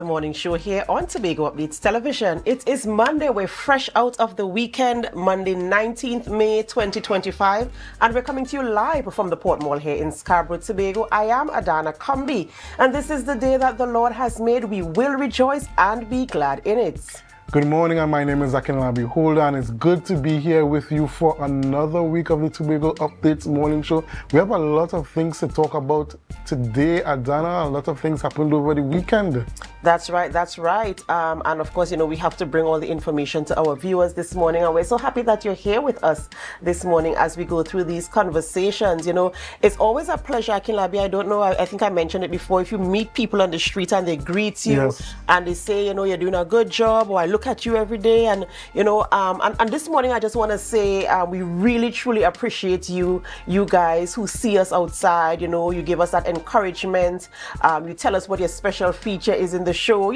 Morning show here on Tobago Updates Television. It is Monday. We're fresh out of the weekend, Monday 19th May 2025, and we're coming to you live from the Port Mall here in Scarborough, Tobago. I am Adana Kumbi, and this is the day that the Lord has made. We will rejoice and be glad in it. Good morning, and my name is Akinlabi Holder, and it's good to be here with you for another week of the Tobago Updates Morning Show. We have a lot of things to talk about today, Adana. A lot of things happened over the weekend. That's right, that's right. And of course, we have to bring all the information to our viewers this morning. And we're so happy that you're here with us this morning as we go through these conversations. It's always a pleasure, Akinlabi. I don't know, I think I mentioned it before. If you meet people on the street and they greet you, yes, and they say, you're doing a good job, or I look at you every day. And, and this morning, I just want to say we really, truly appreciate you guys who see us outside. You give us that encouragement. You tell us what your special feature is in the show,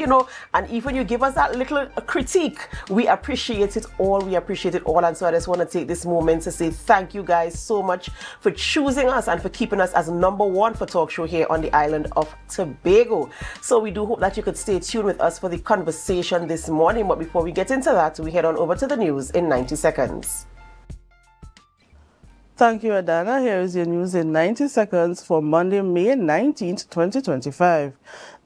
and even you give us that little critique, we appreciate it all. And so I just want to take this moment to say thank you guys so much for choosing us and for keeping us as #1 for talk show here on the island of Tobago. So we do hope that you could stay tuned with us for the conversation this morning. But before we get into that, we head on over to the news in 90 seconds. Thank you, Adana. Here is your news in 90 seconds for Monday, May 19th, 2025.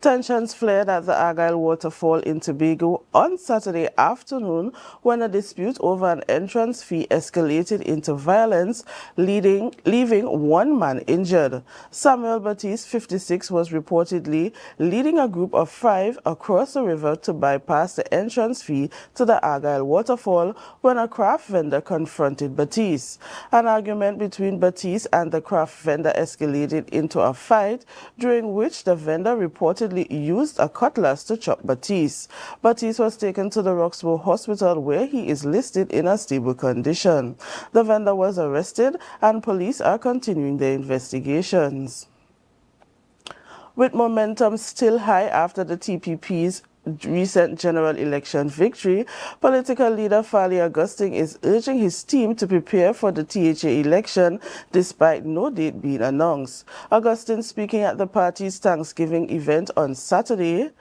Tensions flared at the Argyle Waterfall in Tobago on Saturday afternoon when a dispute over an entrance fee escalated into violence, leaving one man injured. Samuel Baptiste, 56, was reportedly leading a group of 5 across the river to bypass the entrance fee to the Argyle Waterfall when a craft vendor confronted Baptiste. An argument between Baptiste and the craft vendor escalated into a fight, during which the vendor reportedly used a cutlass to chop Baptiste. Baptiste was taken to the Roxburgh Hospital, where he is listed in a stable condition. The vendor was arrested and police are continuing their investigations. With momentum still high after the TPP's recent general election victory, political leader Fali Augustine is urging his team to prepare for the THA election despite no date being announced. Augustine, speaking at the party's Thanksgiving event on Saturday,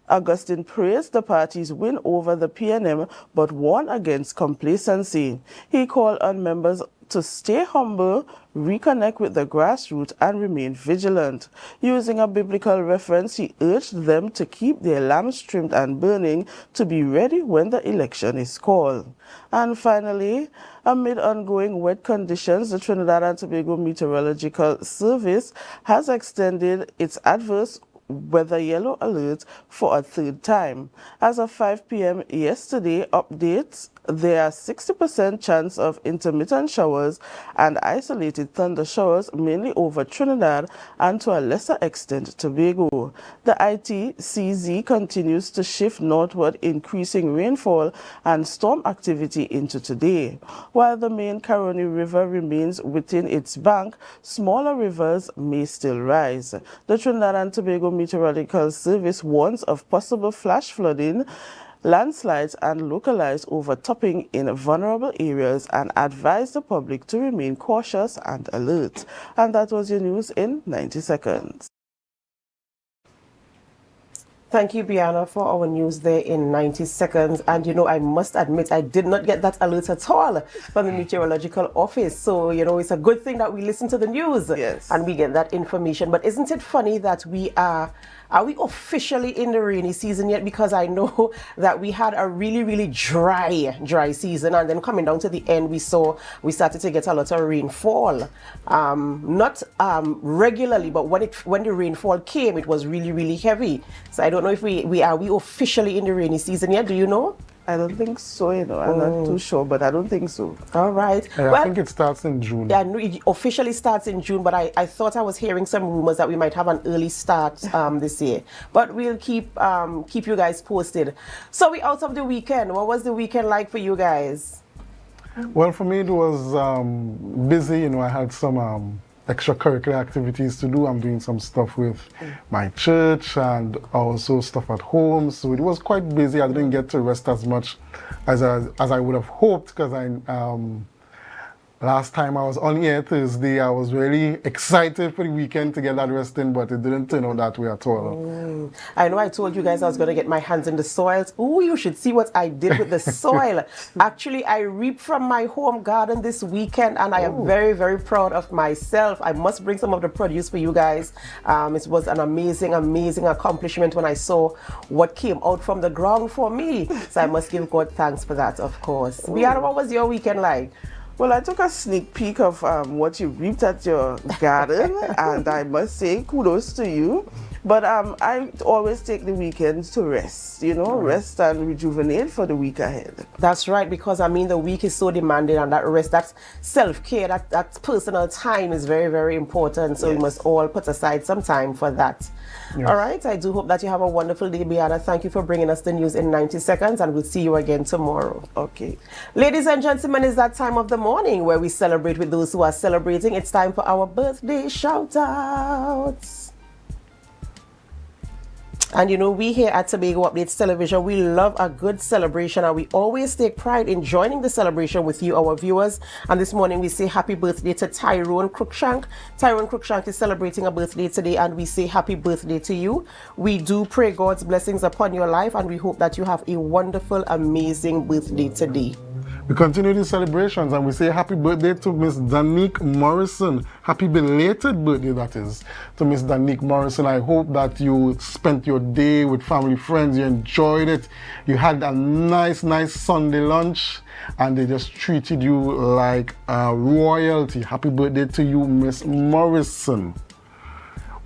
Augustine praised the party's win over the PNM but warned against complacency. He called on members to stay humble, reconnect with the grassroots, and remain vigilant. Using a biblical reference, he urged them to keep their lamps trimmed and burning to be ready when the election is called. And finally, amid ongoing wet conditions, the Trinidad and Tobago Meteorological Service has extended its adverse weather yellow alert for a third time. As of 5 p.m. yesterday, updates, there are 60% chance of intermittent showers and isolated thunder showers mainly over Trinidad and to a lesser extent Tobago. The ITCZ continues to shift northward, increasing rainfall and storm activity into today. While the main Caroni River remains within its bank, smaller rivers may still rise. The Trinidad and Tobago Meteorological Service warns of possible flash flooding, landslides, and localized overtopping in vulnerable areas and advise the public to remain cautious and alert. And that was your news in 90 seconds. Thank you, Brianna, for our news there in 90 seconds. And, I must admit, I did not get that alert at all from the meteorological office. So, it's a good thing that we listen to the news, yes, and we get that information. But isn't it funny that we are we officially in the rainy season yet? Because I know that we had a really, really dry season. And then coming down to the end, we started to get a lot of rainfall. Not regularly, but when the rainfall came, it was really, really heavy. So I don't know if we are officially in the rainy season yet? Do you know? I don't think so, I'm not too sure, but I don't think so. All right. I think it starts in June. Yeah, no, it officially starts in June, but I thought I was hearing some rumors that we might have an early start this year. But we'll keep you guys posted. So we out of the weekend. What was the weekend like for you guys? Well, for me, it was busy. I had some extracurricular activities to do. I'm doing some stuff with my church and also stuff at home. So it was quite busy. I didn't get to rest as much as I would have hoped, because Last time I was on here Thursday, I was really excited for the weekend to get that rest in, but it didn't turn out that way at all. I know I told you guys I was going to get my hands in the soils. Oh, you should see what I did with the soil. Actually, I reaped from my home garden this weekend, and I am very, very proud of myself. I must bring some of the produce for you guys. It was an amazing, amazing accomplishment when I saw what came out from the ground for me. So I must give God thanks for that, of course. Bianca, what was your weekend like? Well, I took a sneak peek of what you reaped at your garden, and I must say kudos to you. But I always take the weekends to rest, rest and rejuvenate for the week ahead. That's right, because I mean the week is so demanding, and that rest, that's self-care, that personal time is very, very important. So we must all put aside some time for that. Yes. All right, I do hope that you have a wonderful day, Bianca. Thank you for bringing us the news in 90 seconds, and we'll see you again tomorrow. Okay. Ladies and gentlemen, it's that time of the morning where we celebrate with those who are celebrating. It's time for our birthday shout-outs. And we here at Tobago Updates Television, we love a good celebration, and we always take pride in joining the celebration with you, our viewers. And this morning we say happy birthday to Tyrone Cruikshank. Tyrone Cruikshank is celebrating a birthday today, and we say happy birthday to you. We do pray God's blessings upon your life, and we hope that you have a wonderful, amazing birthday today. We continue the celebrations, and we say happy birthday to Miss Danique Morrison. Happy belated birthday, that is, to Miss Danique Morrison. I hope that you spent your day with family, friends, you enjoyed it. You had a nice Sunday lunch, and they just treated you like royalty. Happy birthday to you, Miss Morrison.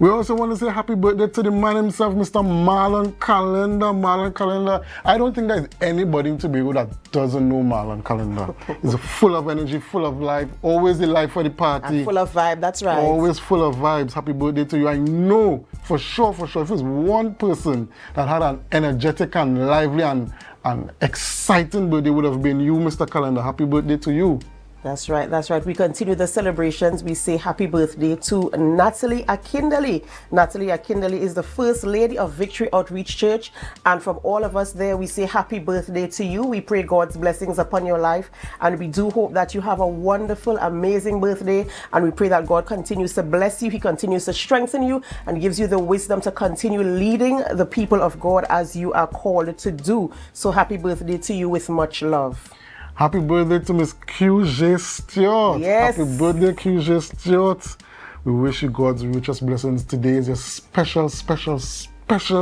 We also want to say happy birthday to the man himself, Mr. Marlon Calendar. Marlon Calendar. I don't think there's anybody in Tobago that doesn't know Marlon Calendar. He's full of energy, full of life, always the life for the party. And full of vibe, that's right. Always full of vibes. Happy birthday to you. I know for sure, if there's one person that had an energetic and lively and exciting birthday, would have been you, Mr. Calendar. Happy birthday to you. That's right, that's right. We continue the celebrations. We say happy birthday to Natalie Akindele. Natalie Akindele is the First Lady of Victory Outreach Church. And from all of us there, we say happy birthday to you. We pray God's blessings upon your life. And we do hope that you have a wonderful, amazing birthday. And we pray that God continues to bless you. He continues to strengthen you and gives you the wisdom to continue leading the people of God as you are called to do. So happy birthday to you with much love. Happy birthday to Miss QJ Stewart. Yes. Happy birthday, QJ Stewart. We wish you God's richest blessings. Today is a special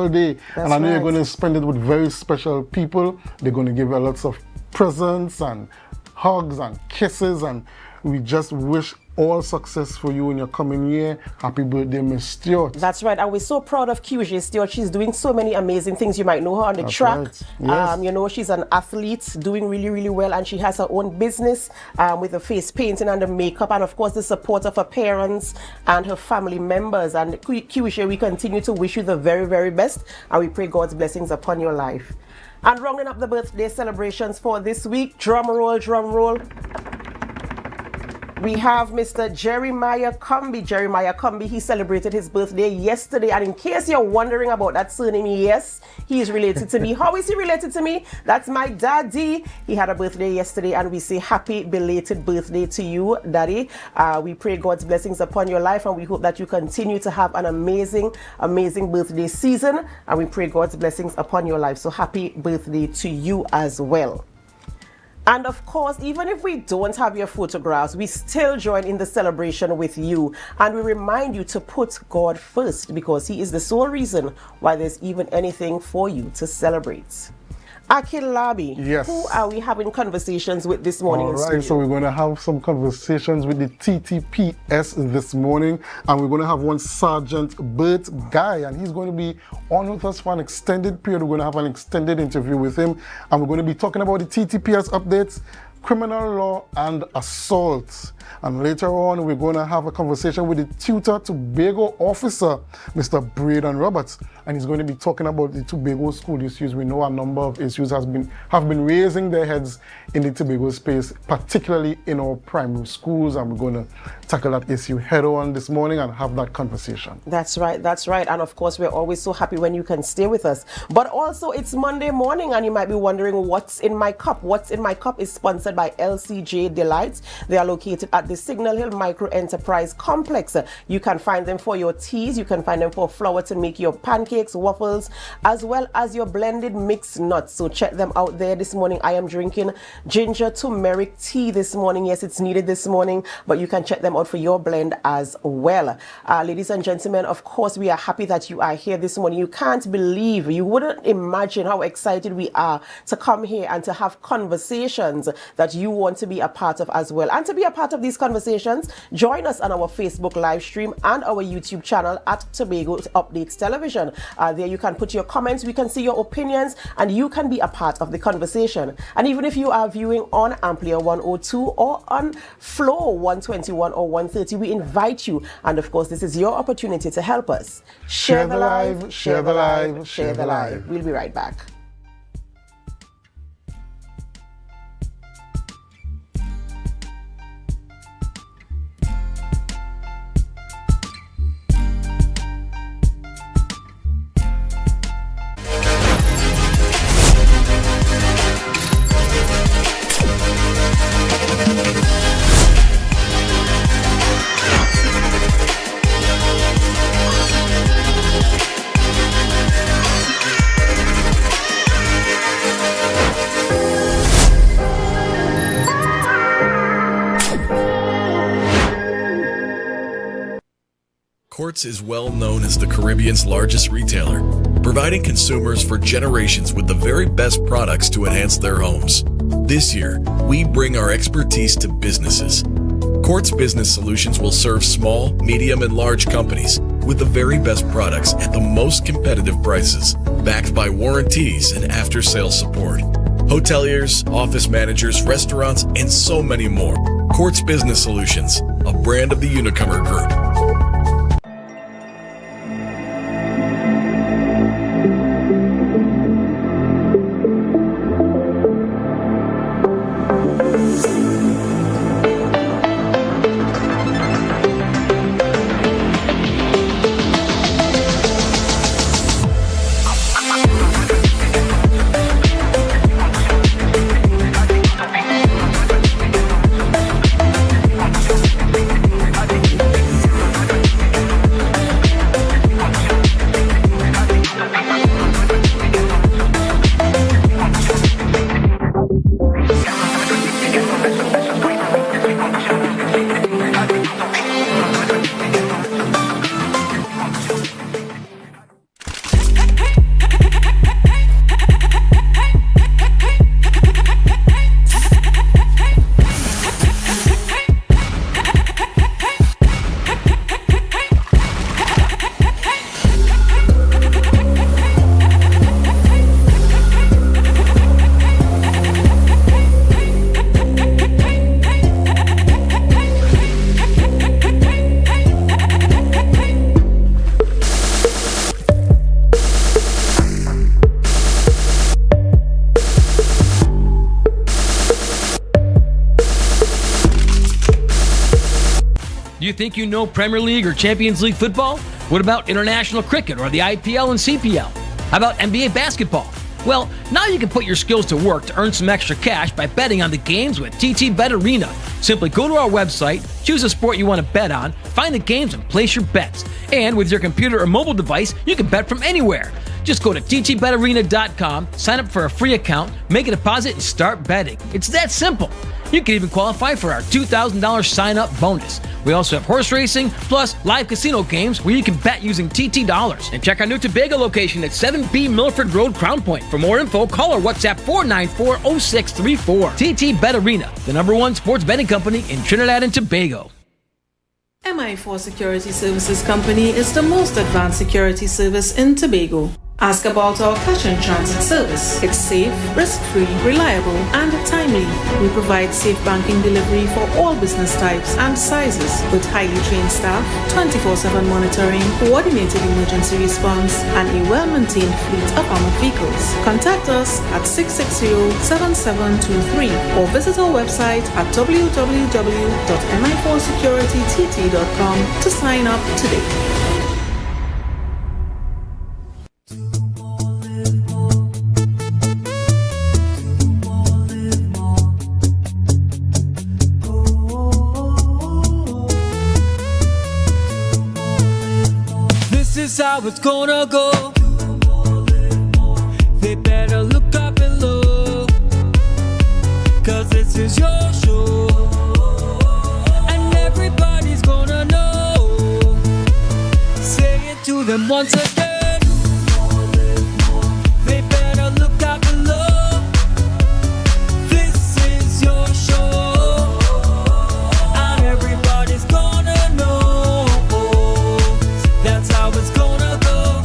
day. And I know you're going to spend it with very special people. They're going to give you lots of presents and hugs and kisses. And we just wish all success for you in your coming year. Happy birthday, Miss Stewart. That's right, and we're so proud of QJ Stewart. She's doing so many amazing things. You might know her on the track. Right. Yes. She's an athlete doing really, really well, and she has her own business with the face painting and the makeup, and of course the support of her parents and her family members. And QJ, we continue to wish you the very, very best, and we pray God's blessings upon your life. And rounding up the birthday celebrations for this week, drum roll, drum roll. We have Mr. Jeremiah Cumby. Jeremiah Cumby, he celebrated his birthday yesterday. And in case you're wondering about that surname, yes, he is related to me. How is he related to me? That's my daddy. He had a birthday yesterday, and we say happy belated birthday to you, daddy. We pray God's blessings upon your life, and we hope that you continue to have an amazing, amazing birthday season. And we pray God's blessings upon your life. So happy birthday to you as well. And of course, even if we don't have your photographs, we still join in the celebration with you. And we remind you to put God first, because He is the sole reason why there's even anything for you to celebrate. Akinlabi, yes. Who are we having conversations with this morning? All right, so we're going to have some conversations with the TTPS this morning, and we're going to have one Sergeant Bert Guy, and he's going to be on with us for an extended period. We're going to have an extended interview with him, and we're going to be talking about the TTPS updates, criminal law, and assault. And later on, we're going to have a conversation with the Tutor Tobago officer, Mr. Braden Roberts. and he's going to be talking about the Tobago school issues. We know a number of issues have been raising their heads in the Tobago space, particularly in our primary schools, and we're going to tackle that issue head on this morning and have that conversation. That's right, and of course we're always so happy when you can stay with us. But also it's Monday morning and you might be wondering what's in my cup. What's in my cup is sponsored by LCJ Delights. They are located at the Signal Hill Micro Enterprise Complex. You can find them for your teas, you can find them for flour to make your pancakes, waffles, as well as your blended mixed nuts. So check them out there. This morning I am drinking ginger turmeric tea this morning. Yes, it's needed this morning, but you can check them out for your blend as well. Ladies and gentlemen, of course we are happy that you are here this morning. You can't believe, you wouldn't imagine how excited we are to come here and to have conversations that you want to be a part of as well. And to be a part of these conversations, join us on our Facebook live stream and our YouTube channel at Tobago Updates Television. There you can put your comments, we can see your opinions, and you can be a part of the conversation. And even if you are viewing on AMPLIA 102 or on Flow 121 or 130, we invite you. And of course, this is your opportunity to help us. Share the live, share the live, share the live. We'll be right back. Quartz is well known as the Caribbean's largest retailer, providing consumers for generations with the very best products to enhance their homes. This year, we bring our expertise to businesses. Quartz Business Solutions will serve small, medium, and large companies with the very best products at the most competitive prices, backed by warranties and after-sales support. Hoteliers, office managers, restaurants, and so many more. Quartz Business Solutions, a brand of the Unicomer Group. Do you think you know Premier League or Champions League football? What about international cricket or the IPL and CPL? How about NBA basketball? Well, now you can put your skills to work to earn some extra cash by betting on the games with TT Bet Arena. Simply go to our website, choose a sport you want to bet on, find the games and place your bets. And with your computer or mobile device, you can bet from anywhere. Just go to ttbetarena.com, sign up for a free account, make a deposit, and start betting. It's that simple. You can even qualify for our $2,000 sign-up bonus. We also have horse racing, plus live casino games where you can bet using TT dollars. And check our new Tobago location at 7B Milford Road, Crown Point. For more info, call or WhatsApp 494-0634. TT Bet Arena, the #1 sports betting company in Trinidad and Tobago. MI4 Security Services Company is the most advanced security service in Tobago. Ask about our cash and transit service. It's safe, risk-free, reliable, and timely. We provide safe banking delivery for all business types and sizes with highly trained staff, 24/7 monitoring, coordinated emergency response, and a well-maintained fleet of armored vehicles. Contact us at 660-7723 or visit our website at www.mi4securitytt.com to sign up today. This is how it's gonna go. They better look up below, 'cause this is your show, and everybody's gonna know. Say it to them once again. They better look up below. This is your show, and everybody's gonna know. That's how it's gonna go.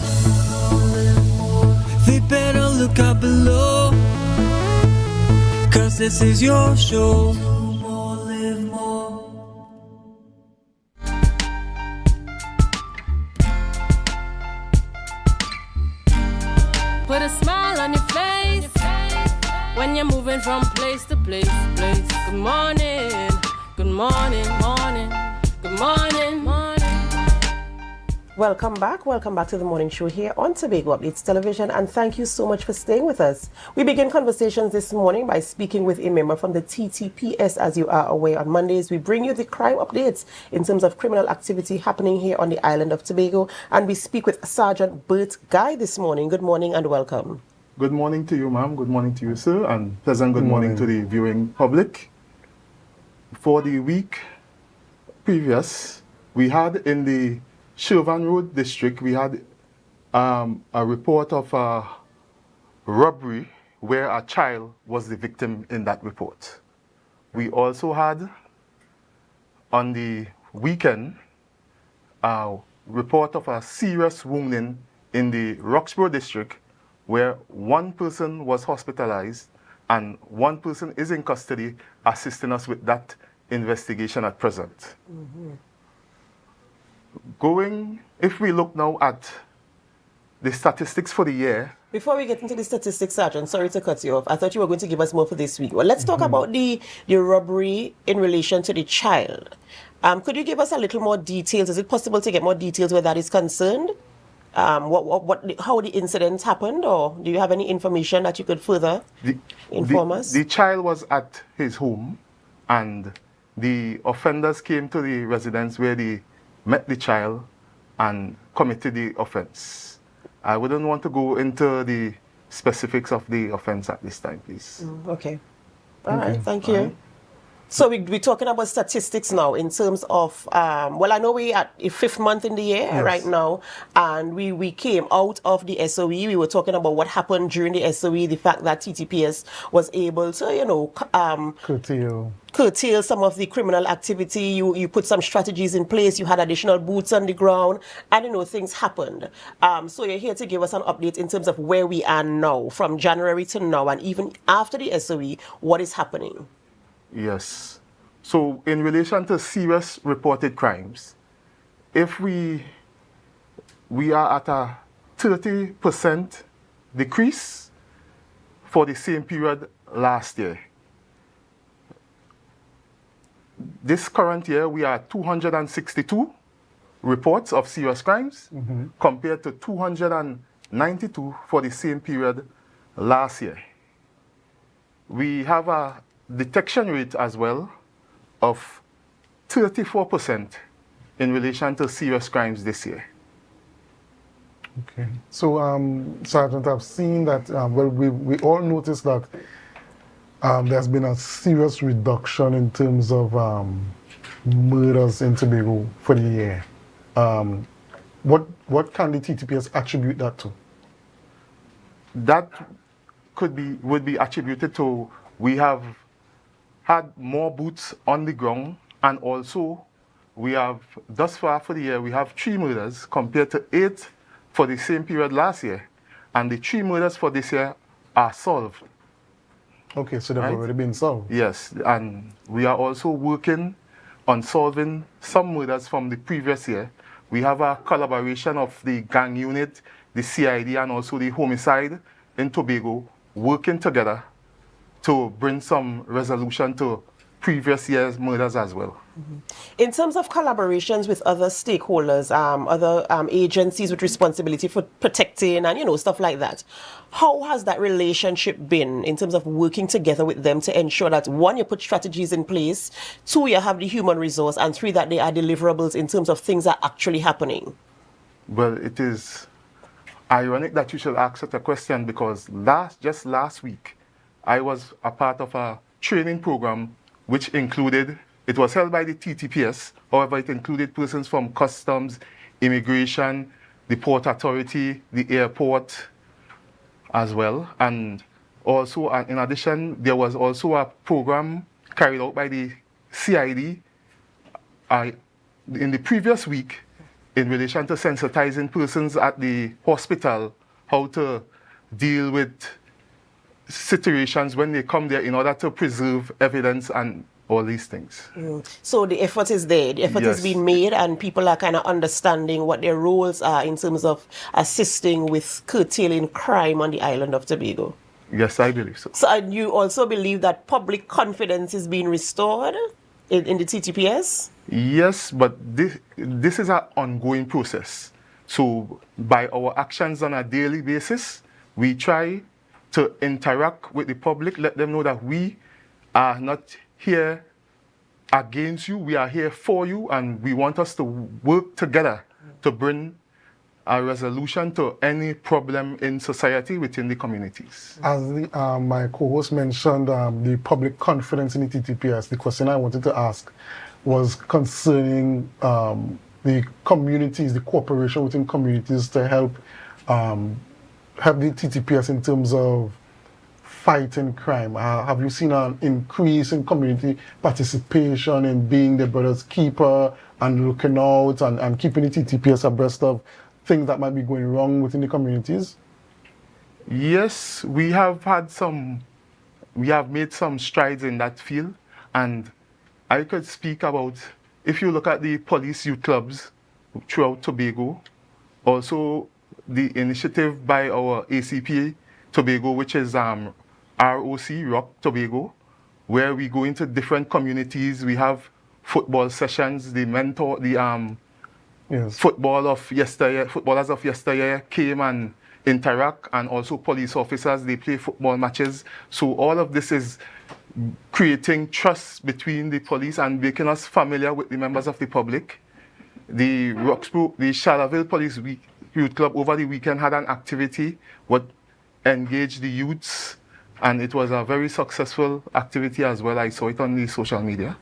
They better look up below, 'cause this is your show. Live more. Put a smile on your face when you're moving from place to place. Good morning, good morning, morning, good morning, morning. Welcome back to the morning show here on Tobago Updates Television, and thank you so much for staying with us. We begin conversations this morning by speaking with a member from the TTPS. As you are aware, on Mondays we bring you the crime updates in terms of criminal activity happening here on the island of Tobago, and we speak with Sergeant Bert Guy this morning. Good morning and welcome. Good morning to you, ma'am. Good morning to you, sir, and pleasant good morning to the viewing public. For the week previous, we had in the Shervan Road district, we had a report of a robbery where a child was the victim in that report. We also had on the weekend a report of a serious wounding in the Roxborough district where one person was hospitalized and one person is in custody assisting us with that investigation at present. If we look now at the statistics for the year. Before we get into the statistics, Sergeant, sorry to cut you off. I thought you were going to give us more for this week. Well, let's talk about the robbery in relation to the child. Could you give us a little more details? Is it possible to get more details where that is concerned? How the incident happened, or do you have any information that you could further inform us? The child was at his home, and the offenders came to the residence where they met the child and committed the offense. I wouldn't want to go into the specifics of the offense at this time, please. Okay. All right, thank you. So we're talking about statistics now in terms of, well, I know we're at a 5th month in the year right now, and we came out of the SOE. We were talking about what happened during the SOE, the fact that TTPS was able to, curtail some of the criminal activity. You put some strategies in place. You had additional boots on the ground, and things happened. So you're here to give us an update in terms of where we are now, from January to now, and even after the SOE, what is happening? Yes. So in relation to serious reported crimes, if we are at a 30% decrease for the same period last year. This current year, we are at 262 reports of serious crimes compared to 292 for the same period last year. We have a detection rate as well of 34% in relation to serious crimes this year. Okay. So, Sergeant, I've seen that, we all noticed that there's been a serious reduction in terms of murders in Tobago for the year. What can the TTPS attribute that to? That would be attributed to we have had more boots on the ground, and also we have, thus far for the year, we have 3 murders compared to 8 for the same period last year. and the 3 murders for this year are solved. Okay, so they've Right. already been solved. Yes, and we are also working on solving some murders from the previous year. We have a collaboration of the gang unit, the CID, and also the homicide in Tobago working together to bring some resolution to previous year's murders as well. In terms of collaborations with other stakeholders, other agencies with responsibility for protecting and, you know, stuff like that, how has that relationship been in terms of working together with them to ensure that, 1, you put strategies in place, 2, you have the human resource, and 3, that there are deliverables in terms of things that are actually happening? Well, it is ironic that you should ask such a question because just last week, I was a part of a training program which included, it was held by the TTPS, however, it included persons from customs, immigration, the port authority, the airport as well. And also, in addition, there was also a program carried out by the CID in the previous week in relation to sensitizing persons at the hospital, how to deal with situations when they come there in order to preserve evidence and all these things. So the effort is there, the effort is Yes. being made, and people are kind of understanding what their roles are in terms of assisting with curtailing crime on the island of Tobago. Yes, I believe so. So, and you also believe that public confidence is being restored in the TTPS? Yes, but this is an ongoing process. So by our actions on a daily basis, we try to interact with the public, let them know that we are not here against you, we are here for you, and we want us to work together to bring a resolution to any problem in society within the communities. As my co-host mentioned, the public confidence in the TTPS, the question I wanted to ask was concerning the communities, the cooperation within communities to help the TTPS in terms of fighting crime. Have you seen an increase in community participation in being the brother's keeper and looking out and keeping the TTPS abreast of things that might be going wrong within the communities? Yes, we have made some strides in that field, and I could speak about, if you look at the police youth clubs throughout Tobago, also the initiative by our ACPA Tobago, which is ROC, Rock Tobago, where we go into different communities. We have football sessions, Yes. footballers of yesteryear came and interact, and also police officers, they play football matches. So all of this is creating trust between the police and making us familiar with the members of the public. The Charleville Police Youth Club over the weekend had an activity what engaged the youths, and it was a very successful activity as well. I saw it on the social media.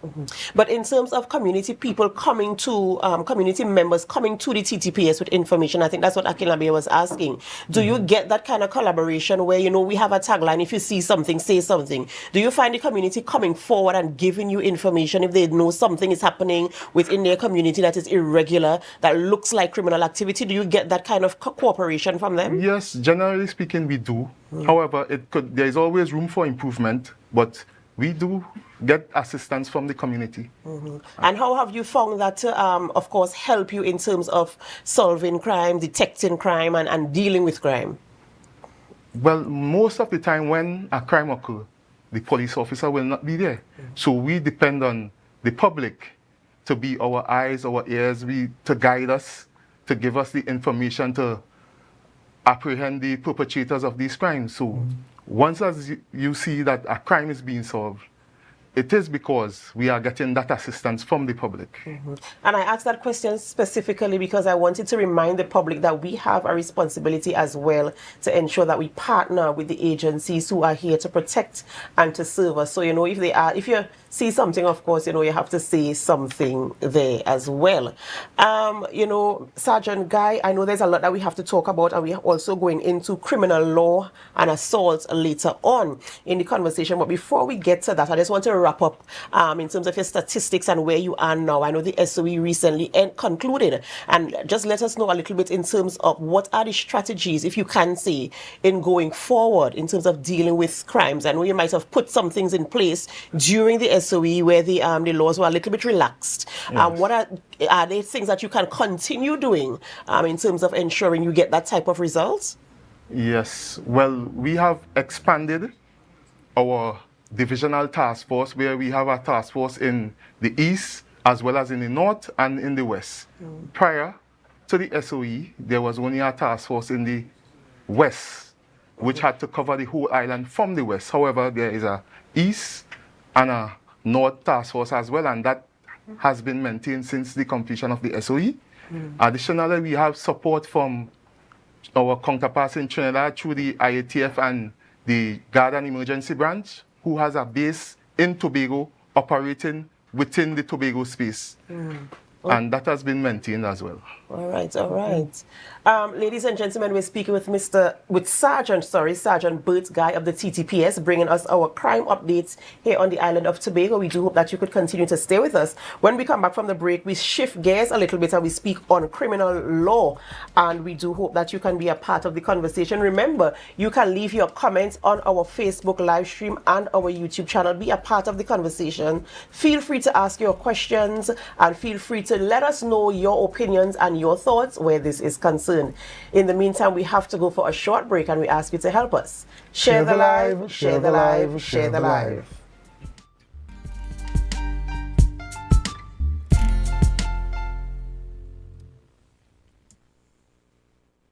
But in terms of community people coming to, community members coming to the TTPS with information, I think that's what Akinlabe was asking. Do you get that kind of collaboration where, you know, we have a tagline, if you see something, say something? Do you find the community coming forward and giving you information if they know something is happening within their community that is irregular, that looks like criminal activity? Do you get that kind of cooperation from them? Yes, generally speaking, we do. However, there is always room for improvement, but we do get assistance from the community. And how have you found that to, of course, help you in terms of solving crime, detecting crime, and dealing with crime? Well, most of the time when a crime occurs, the police officer will not be there. So we depend on the public to be our eyes, our ears, to guide us, to give us the information to apprehend the perpetrators of these crimes. So once as you see that a crime is being solved, it is because we are getting that assistance from the public. And I asked that question specifically because I wanted to remind the public that we have a responsibility as well to ensure that we partner with the agencies who are here to protect and to serve us. So, you know, if see something, of course, you have to say something there as well. Sergeant Guy, I know there's a lot that we have to talk about, and we are also going into criminal law and assault later on in the conversation. But before we get to that, I just want to wrap up in terms of your statistics and where you are now. I know the SOE recently concluded, and just let us know a little bit in terms of what are the strategies, if you can say, in going forward in terms of dealing with crimes. I know you might have put some things in place during the SOE where the laws were a little bit relaxed. Yes. What are there things that you can continue doing in terms of ensuring you get that type of results? Yes, well, we have expanded our divisional task force, where we have a task force in the east as well as in the north and in the west. Prior to the SOE, there was only a task force in the west, which had to cover the whole island from the west. However, there is a east and a north task force as well, and that has been maintained since the completion of the SOE. Additionally, we have support from our counterparts in Trinidad through the IATF and the Guard and Emergency Branch, who has a base in Tobago operating within the Tobago space. And that has been maintained as well. All right, all right. Ladies and gentlemen, we're speaking with Sergeant Bert Guy of the TTPS, bringing us our crime updates here on the island of Tobago. We do hope that you could continue to stay with us. When we come back from the break, we shift gears a little bit and we speak on criminal law. And we do hope that you can be a part of the conversation. Remember, you can leave your comments on our Facebook live stream and our YouTube channel. Be a part of the conversation. Feel free to ask your questions and feel free to let us know your opinions and your thoughts where this is concerned. In the meantime, we have to go for a short break and we ask you to help us. Share the live, share the live, share the live.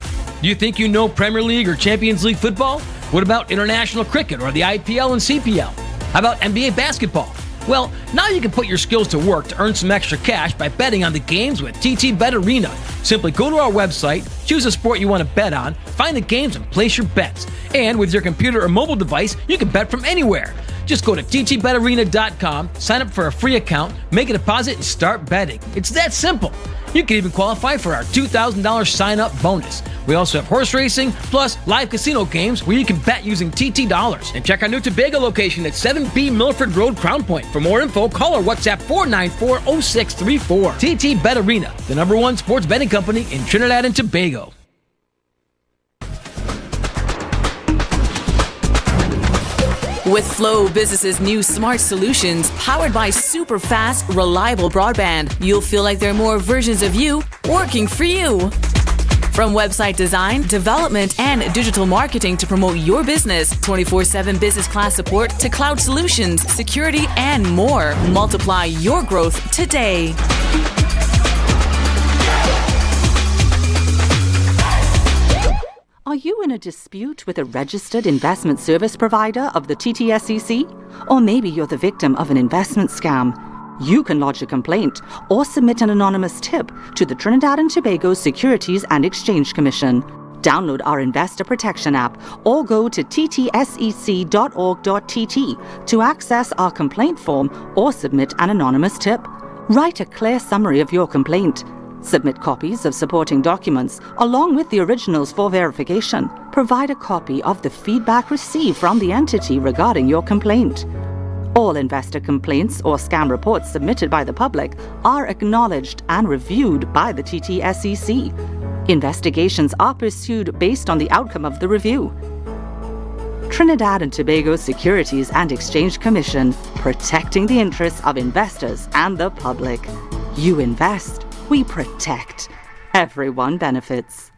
Do you think you know Premier League or Champions League football? What about international cricket or the IPL and CPL? How about NBA basketball? Well, now you can put your skills to work to earn some extra cash by betting on the games with TT Bet Arena. Simply go to our website, choose a sport you want to bet on, find the games and place your bets. And with your computer or mobile device, you can bet from anywhere. Just go to ttbetarena.com, sign up for a free account, make a deposit, and start betting. It's that simple. You can even qualify for our $2,000 sign-up bonus. We also have horse racing, plus live casino games where you can bet using TT dollars. And check our new Tobago location at 7B Milford Road, Crown Point. For more info, call or WhatsApp 494-0634. TT Bet Arena, the #1 sports betting company in Trinidad and Tobago. With Flow Business's new smart solutions powered by super fast, reliable broadband, you'll feel like there are more versions of you working for you. From website design, development, and digital marketing to promote your business, 24/7 business class support to cloud solutions, security, and more. Multiply your growth today. Are you in a dispute with a registered investment service provider of the TTSEC? Or maybe you're the victim of an investment scam? You can lodge a complaint or submit an anonymous tip to the Trinidad and Tobago Securities and Exchange Commission. Download our Investor Protection app or go to ttsec.org.tt to access our complaint form or submit an anonymous tip. Write a clear summary of your complaint. Submit copies of supporting documents along with the originals for verification. Provide a copy of the feedback received from the entity regarding your complaint. All investor complaints or scam reports submitted by the public are acknowledged and reviewed by the TTSEC. Investigations are pursued based on the outcome of the review. Trinidad and Tobago Securities and Exchange Commission, protecting the interests of investors and the public. You invest, we protect. Everyone benefits.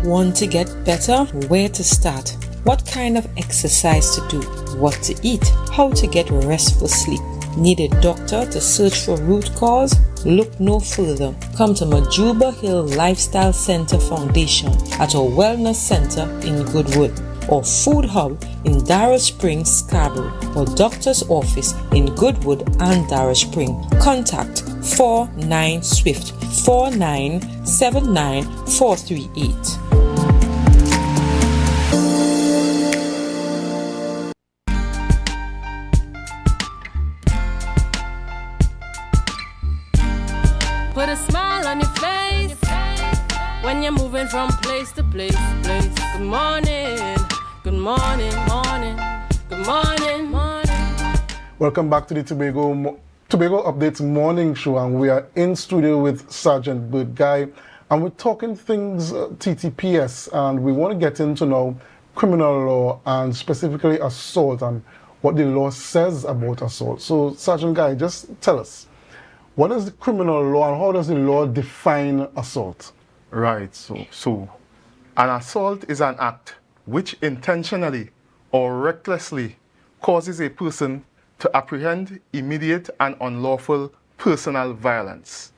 Want to get better? Where to start? What kind of exercise to do? What to eat? How to get restful sleep? Need a doctor to search for root cause? Look no further. Come to Majuba Hill Lifestyle Center Foundation at our Wellness Center in Goodwood, or Food Hub in Darrow Springs, Scarborough, or Doctor's Office in Goodwood and Darrow Springs. Contact 49SWIFT 4979438. morning, morning, good morning, morning. Welcome back to the Tobago Updates morning show, and we are in studio with Sergeant Bert Guy, and we're talking things TTPS, and we want to get into now criminal law and specifically assault and what the law says about assault. So, Sergeant Guy, just tell us, what is the criminal law and how does the law define assault? Right, so an assault is an act which intentionally or recklessly causes a person to apprehend immediate and unlawful personal violence.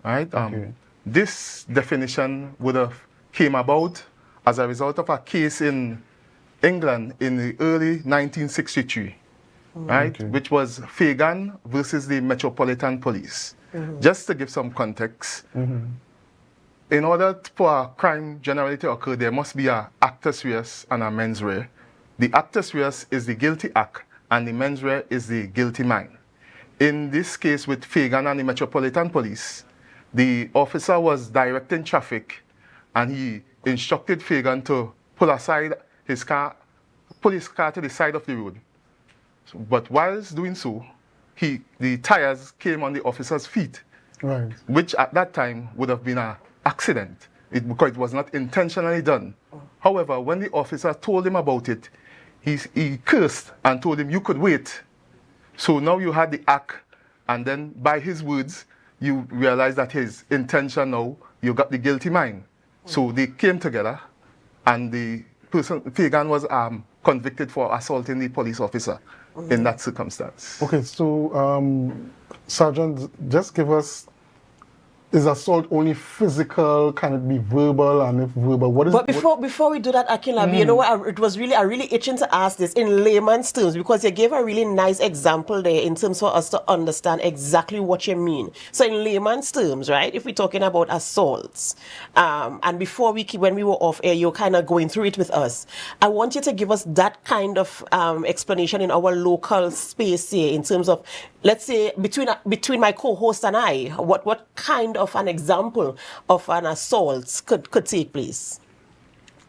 Right? This definition would have came about as a result of a case in England in the early 1963, right? Which was Fagan versus the Metropolitan Police. Just to give some context, in order for a crime generally to occur, there must be an actus reus and a mens rea. The actus reus is the guilty act, and the mens rea is the guilty mind. In this case with Fagan and the Metropolitan Police, the officer was directing traffic, and he instructed Fagan to pull aside his car, pull his car to the side of the road. But whilst doing so, the tires came on the officer's feet, right, which at that time would have been an accident because it was not intentionally done. However, when the officer told him about it, he cursed and told him, "You could wait." So now you had the act, and then by his words, you realize that his intention now, you got the guilty mind. So they came together, and the person, Fagan, was convicted for assaulting the police officer in that circumstance. Okay, so Sergeant, just give us, is assault only physical? Can it be verbal? And if verbal, what is But before we do that, Akinlabi, you know what? I really itching to ask this in layman's terms, because you gave a really nice example there in terms for us to understand exactly what you mean. So in layman's terms, right? If we're talking about assaults, and before when we were off air, you're kind of going through it with us. I want you to give us that kind of explanation in our local space here, in terms of, let's say, between my co-host and I, what kind of an example of an assault could take place?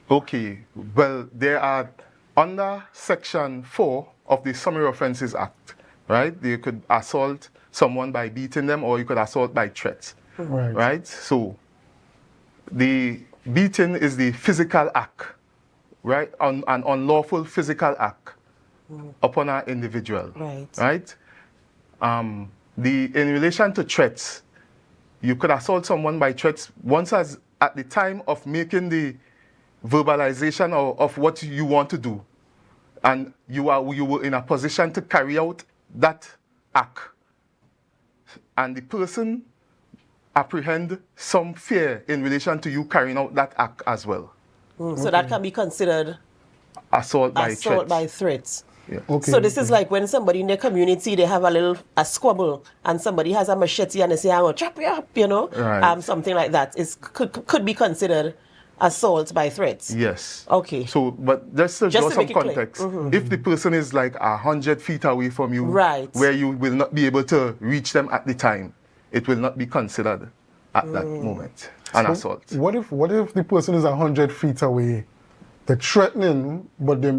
Okay, well, there are, under Section 4 of the Summary Offences Act, right? You could assault someone by beating them, or you could assault by threats, right? So the beating is the physical act, right? An unlawful physical act upon an individual, right? In relation to threats, you could assault someone by threats once at the time of making the verbalization of what you want to do, and you were in a position to carry out that act, and the person apprehend some fear in relation to you carrying out that act as well. So that can be considered assault by threats. Yeah. Okay. So this is like when somebody in their community, they have a squabble, and somebody has a machete and they say, "I will chop you up," you know, something like that. Could be considered assault by threats. Yes. Okay. So, but just to draw some context, if the person is like 100 feet away from you, where you will not be able to reach them at the time, it will not be considered at that moment an assault. What if the person is 100 feet away? They're threatening, but they're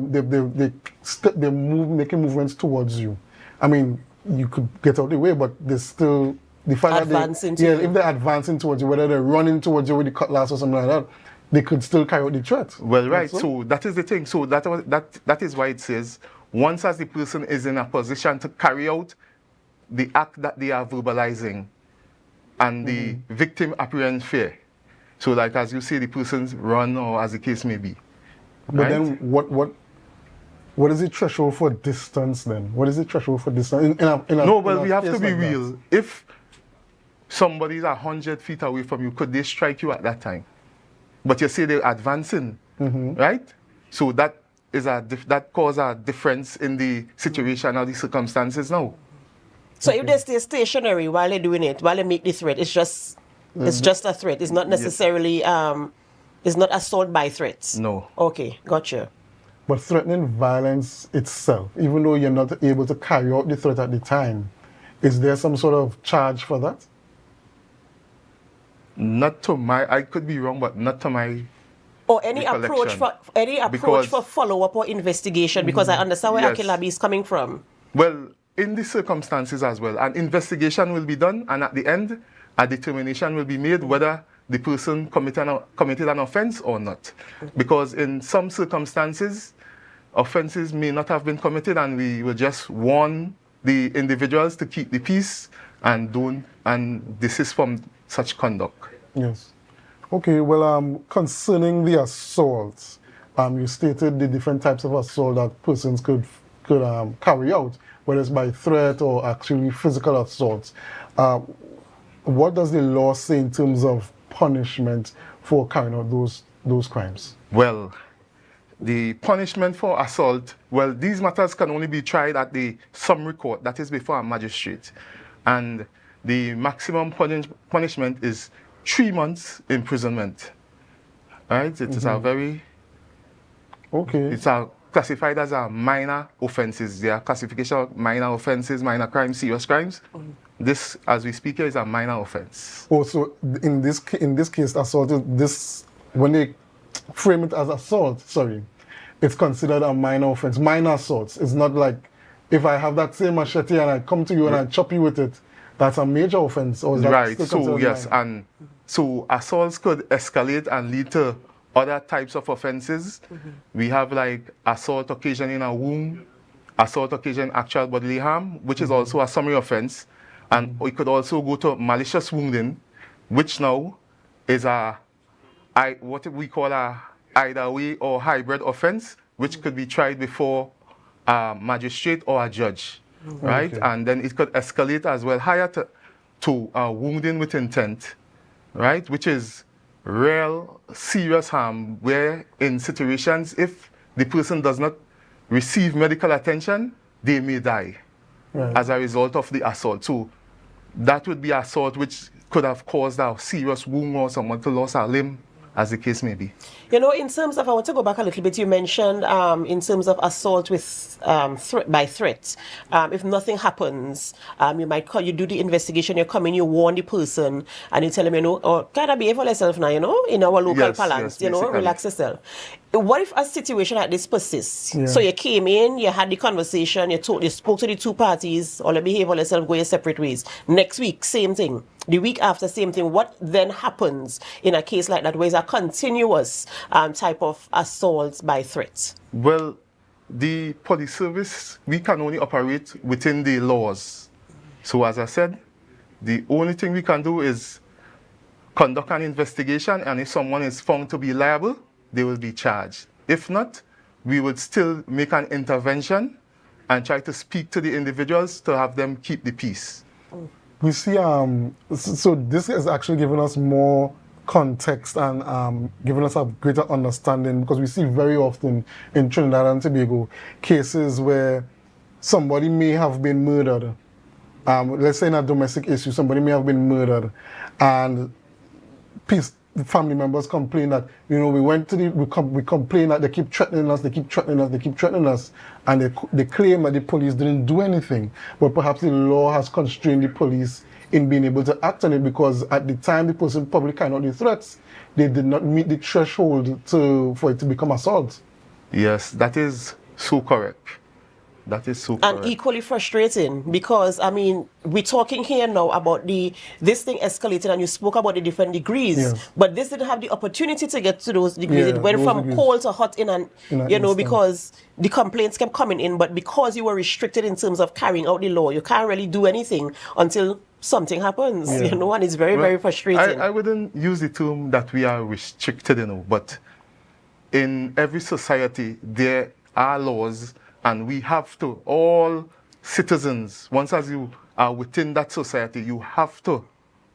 making movements towards you. I mean, you could get out of the way, but they're still if they're advancing towards you, whether they're running towards you with the cutlass or something like that, they could still carry out the threat. Well, right. So that is the thing. So that is why it says, once as the person is in a position to carry out the act that they are verbalizing, and the victim apprehends fear. So, like as you say, the person's run, or as the case may be. But then what is the threshold for distance then? What is the threshold for distance? We have to be real. If somebody is 100 feet away from you, could they strike you at that time? But you say they're advancing, right? So that causes a difference in the situation or the circumstances now. So if they stay stationary while they're doing it, while they make the threat, it's just a threat. It's not necessarily it's not assault by threats. No. Okay, gotcha. But threatening violence itself, even though you're not able to carry out the threat at the time, is there some sort of charge for that? Not to my, I could be wrong, but not to my or any the approach collection. for follow-up or investigation, because I understand where Yes. AMPLIA is coming from. Well, in the circumstances as well, an investigation will be done, and at the end, a determination will be made whether the person committed an offense or not. Because in some circumstances, offenses may not have been committed, and we will just warn the individuals to keep the peace and desist from such conduct. Yes. Okay, well, concerning the assaults, you stated the different types of assault that persons could carry out, whether it's by threat or actually physical assaults. What does the law say in terms of punishment for carrying out those crimes? Well, the punishment for assault, well, these matters can only be tried at the summary court, that is before a magistrate. And the maximum punishment is 3 months imprisonment. Right? It is a very... Okay. It's classified as a minor offenses. There are classification of minor offenses, minor crimes, serious crimes. This, as we speak here, is a minor offense. Oh, so in this case, assault is this, when they frame it as assault, it's considered a minor offense. Minor assaults. It's not like if I have that same machete and I come to you and I chop you with it, that's a major offense. Or is that Right. still So considered yes, minor? and so assaults could escalate and lead to other types of offenses. We have like assault occasioning a wound, assault occasioning actual bodily harm, which is also a summary offense. And we could also go to malicious wounding, which now is what we call a either way or hybrid offense, which could be tried before a magistrate or a judge, right? Okay. And then it could escalate as well higher to wounding with intent, right? Which is real serious harm, where in situations, if the person does not receive medical attention, they may die as a result of the assault. So that would be assault which could have caused a serious wound or someone to lose a limb, as the case may be. You know, in terms of, I want to go back a little bit, you mentioned in terms of assault with by threat. If nothing happens, you might call, you do the investigation, you come in, you warn the person, and you tell them, you know, or kind of behave for yourself now, you know, in our local parlance, you know, relax yourself. What if a situation like this persists? Yeah. So you came in, you had the conversation, you spoke to the two parties, or behave for yourself, go your separate ways. Next week, same thing. The week after, same thing. What then happens in a case like that, where it's a continuous type of assault by threat? Well, the police service, we can only operate within the laws. So as I said, the only thing we can do is conduct an investigation, and if someone is found to be liable, they will be charged. If not, we would still make an intervention and try to speak to the individuals to have them keep the peace. We see, so this has actually given us more context and given us a greater understanding, because we see very often in Trinidad and Tobago cases where somebody may have been murdered. Let's say in a domestic issue, somebody may have been murdered, and the family members complain that, you know, we complain that they keep threatening us, and they claim that the police didn't do anything, but perhaps the law has constrained the police in being able to act on it, because at the time the person probably carried out the threats, they did not meet the threshold for it to become assault. Yes, that is so correct. That is so correct. And equally frustrating, because, I mean, we're talking here now about this thing escalated, and you spoke about the different degrees, Yes. but this didn't have the opportunity to get to those degrees. Yeah, it went those from degrees. cold to hot in an you know, instant. because the complaints kept coming in, but because you were restricted in terms of carrying out the law, you can't really do anything until something happens, you know, and it's very, very frustrating. I wouldn't use the term that we are restricted, you know, but in every society there are laws, and we have to, all citizens, once as you are within that society, you have to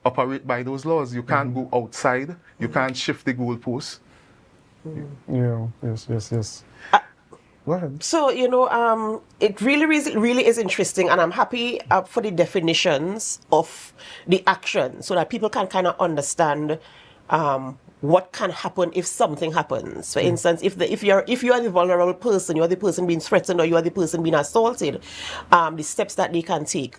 operate by those laws. You can't go outside. You can't shift the goalposts. Yeah, yes. Go ahead. So, you know, it really is interesting, and I'm happy for the definitions of the action, so that people can kind of understand what can happen if something happens. For instance, if you are the vulnerable person, you are the person being threatened, or you are the person being assaulted, the steps that they can take.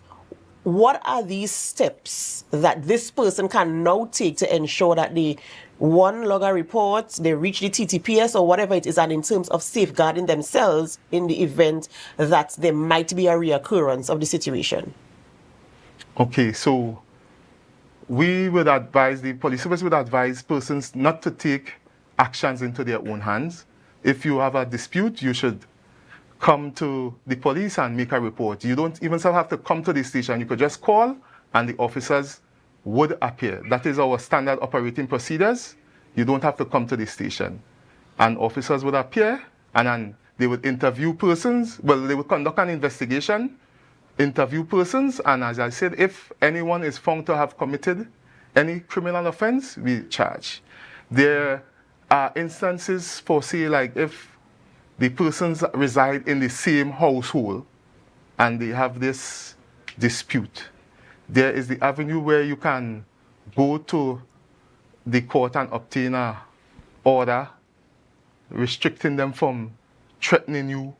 What are these steps that this person can now take to ensure that they one logger report, they reach the TTPS or whatever it is, and in terms of safeguarding themselves in the event that there might be a reoccurrence of the situation? Okay, so we would advise, the police service would advise persons not to take actions into their own hands. If you have a dispute, you should come to the police and make a report. You don't even have to come to the station. You could just call and the officers would appear. That is our standard operating procedures. You don't have to come to the station. And officers would appear and then they would interview persons. Well, they would conduct an investigation, interview persons, and as I said, if anyone is found to have committed any criminal offense, we charge. There are instances for, say, like if the persons reside in the same household and they have this dispute, there is the avenue where you can go to the court and obtain an order restricting them from threatening you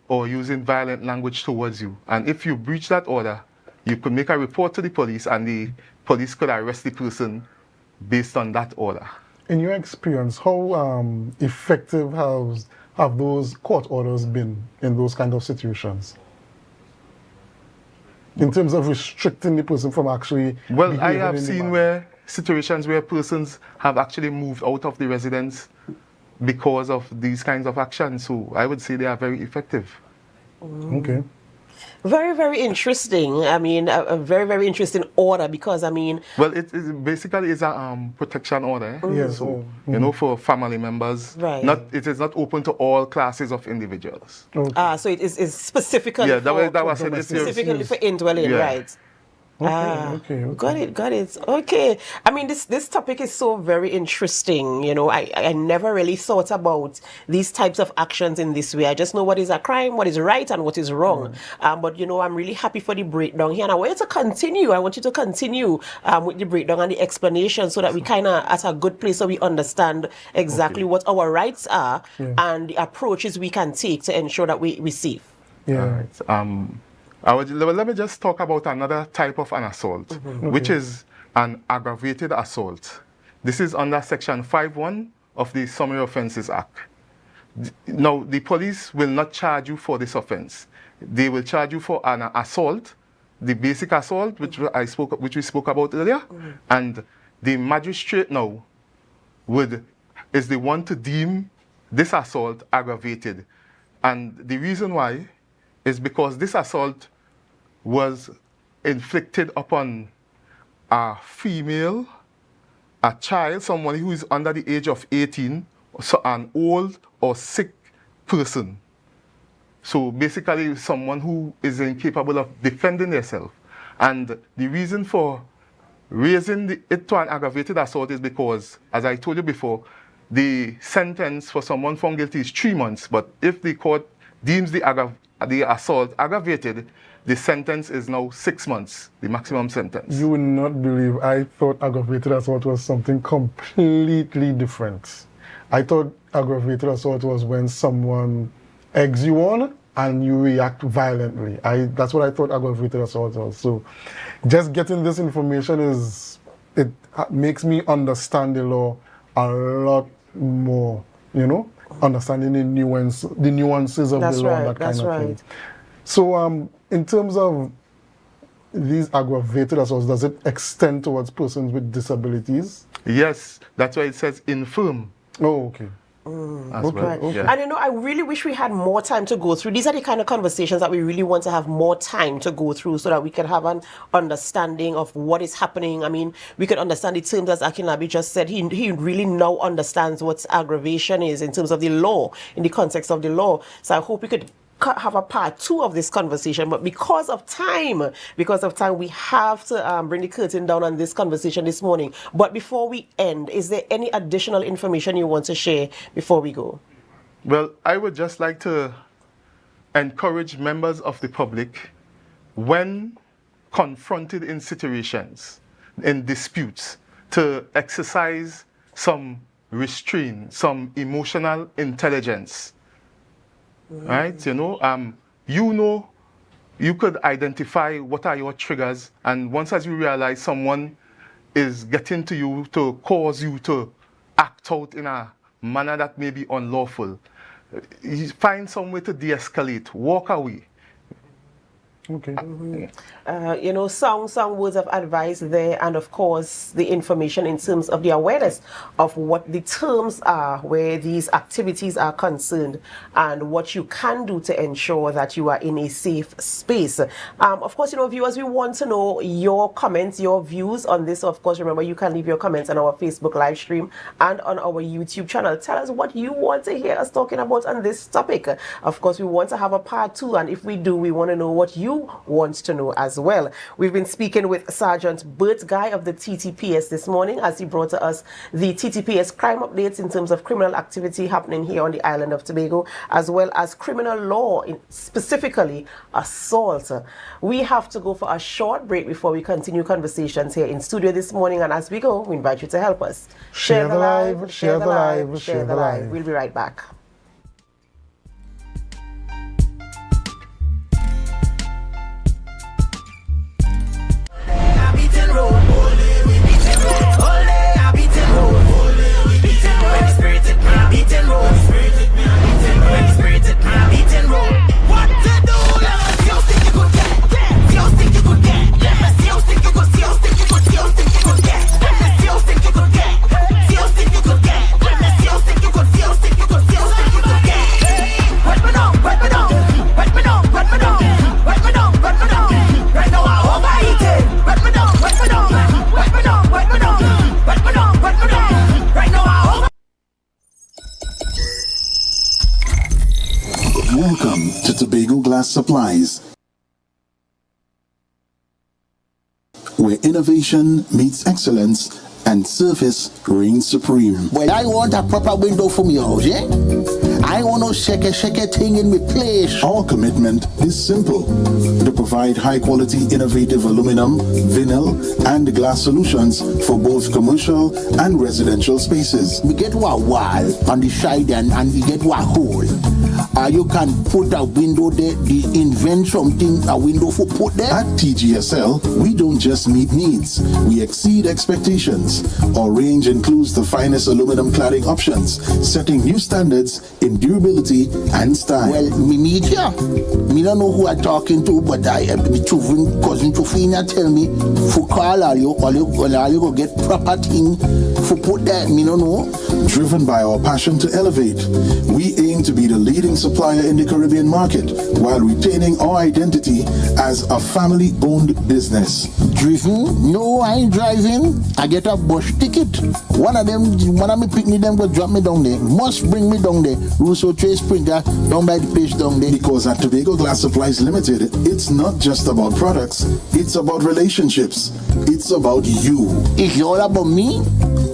or using violent language towards you. And if you breach that order, you could make a report to the police and the police could arrest the person based on that order. In your experience, how effective have those court orders been in those kind of situations? In terms of restricting the person from actually... Well, I have seen situations where persons have actually moved out of the residence because of these kinds of actions. So I would say they are very effective. Okay. Very, very interesting. I mean, a very, very interesting order because, I mean... Well, it basically is a protection order. Yes. So, you know, for family members. Right. It is not open to all classes of individuals. Okay. So it is specifically specifically for indwelling, right? Okay. Got it. Okay. I mean, this topic is so very interesting. You know, I never really thought about these types of actions in this way. I just know what is a crime, what is right, and what is wrong. But, you know, I'm really happy for the breakdown here. And I want you to continue. I want you to continue with the breakdown and the explanation so that we kind of at a good place so we understand exactly what our rights are and the approaches we can take to ensure that we're safe. Yeah. Let me just talk about another type of an assault, which is an aggravated assault. This is under Section 5.1 of the Summary Offences Act. Now, the police will not charge you for this offense. They will charge you for an assault, the basic assault, which we spoke about earlier, and the magistrate now is the one to deem this assault aggravated. And the reason why is because this assault was inflicted upon a female, a child, someone who is under the age of 18, so an old or sick person. So basically someone who is incapable of defending themselves. And the reason for raising it to an aggravated assault is because, as I told you before, the sentence for someone found guilty is 3 months, but if the court deems the assault aggravated, the sentence is now 6 months, the maximum sentence. You would not believe, I thought aggravated assault was something completely different. I thought aggravated assault was when someone eggs you on and you react violently. That's what I thought aggravated assault was. So just getting this information it makes me understand the law a lot more, you know, understanding the nuances of the law and that kind of thing. So in terms of these aggravated assaults, does it extend towards persons with disabilities? Yes, that's why it says infirm. Oh, okay. Okay. And you know, I really wish we had more time to go through. These are the kind of conversations that we really want to have more time to go through so that we can have an understanding of what is happening. I mean, we could understand the terms as Akinlabi just said. He really now understands what aggravation is in terms of the law, in the context of the law. So I hope we could have a part 2 of this conversation, but because of time, we have to bring the curtain down on this conversation this morning. But before we end, is there any additional information you want to share before we go? Well, I would just like to encourage members of the public, when confronted in situations, in disputes, to exercise some restraint, some emotional intelligence. Right? You know, you could identify what are your triggers, and once as you realize someone is getting to you to cause you to act out in a manner that may be unlawful. You find some way to de-escalate, walk away. Okay. You know, some words of advice there, and of course the information in terms of the awareness of what the terms are where these activities are concerned, and what you can do to ensure that you are in a safe space. Of course, you know, viewers, we want to know your comments, your views on this. Of course, remember, you can leave your comments on our Facebook live stream and on our YouTube channel. Tell us what you want to hear us talking about on this topic. Of course, we want to have a part 2, and if we do, we want to know what you want to know as well. We've been speaking with Sergeant Bert Guy of the TTPS this morning, as he brought to us the TTPS crime updates in terms of criminal activity happening here on the island of Tobago, as well as criminal law, specifically assault. We have to go for a short break before we continue conversations here in studio this morning, and as we go, we invite you to help us. Share the live, share the live, share the live. We'll be right back. Welcome to Tobago Glass Supplies, where innovation meets excellence and service reigns supreme. Well, I want a proper window for me house, yeah? I want no shake thing in my place. Our commitment is simple: to provide high-quality, innovative aluminum, vinyl, and glass solutions for both commercial and residential spaces. We get one wall on the side and we get one hole. You can put a window there, invent something, a window for put there. At TGSL, we don't just meet needs, we exceed expectations. Our range includes the finest aluminum cladding options, setting new standards in durability and style. Well, me meet ya. Me don't know who I'm talking to, but I am the cousin Tufina tell me for call all you go get proper thing for put there. Me don't know. Driven by our passion to elevate, we aim to be the leading supplier in the Caribbean market while retaining our identity as a family-owned business. Driven? No, I ain't driving. I get a bus ticket. One of me picnic them go drop me down there. Must bring me down there. Russo Trey Springer down by the page down there. Because at Tobago Glass Supplies Limited, it's not just about products, it's about relationships. It's about you. It's all about me?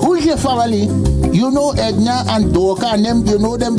Who's your family? You know Edna and Dorka and them, you know them,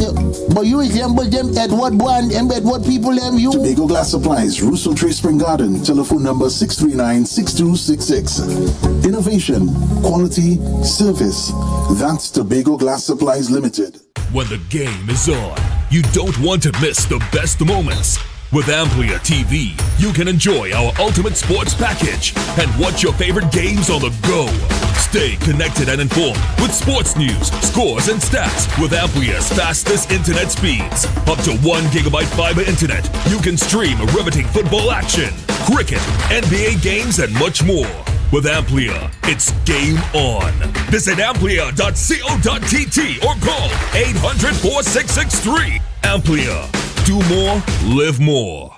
but you resemble them Edward boy and them Edward people, them you. Tobago Glass Supplies, Russo Trey Spring Garden, telephone number 639-6266. Innovation, quality, service. That's Tobago Glass Supplies Limited. When the game is on, you don't want to miss the best moments. With AMPLIA TV, you can enjoy our ultimate sports package and watch your favorite games on the go. Stay connected and informed with sports news, scores, and stats with AMPLIA's fastest internet speeds. Up to 1 gigabyte fiber internet, you can stream riveting football action, cricket, NBA games, and much more. With AMPLIA, it's game on. Visit amplia.co.tt or call 800-4663. AMPLIA. Do more, live more.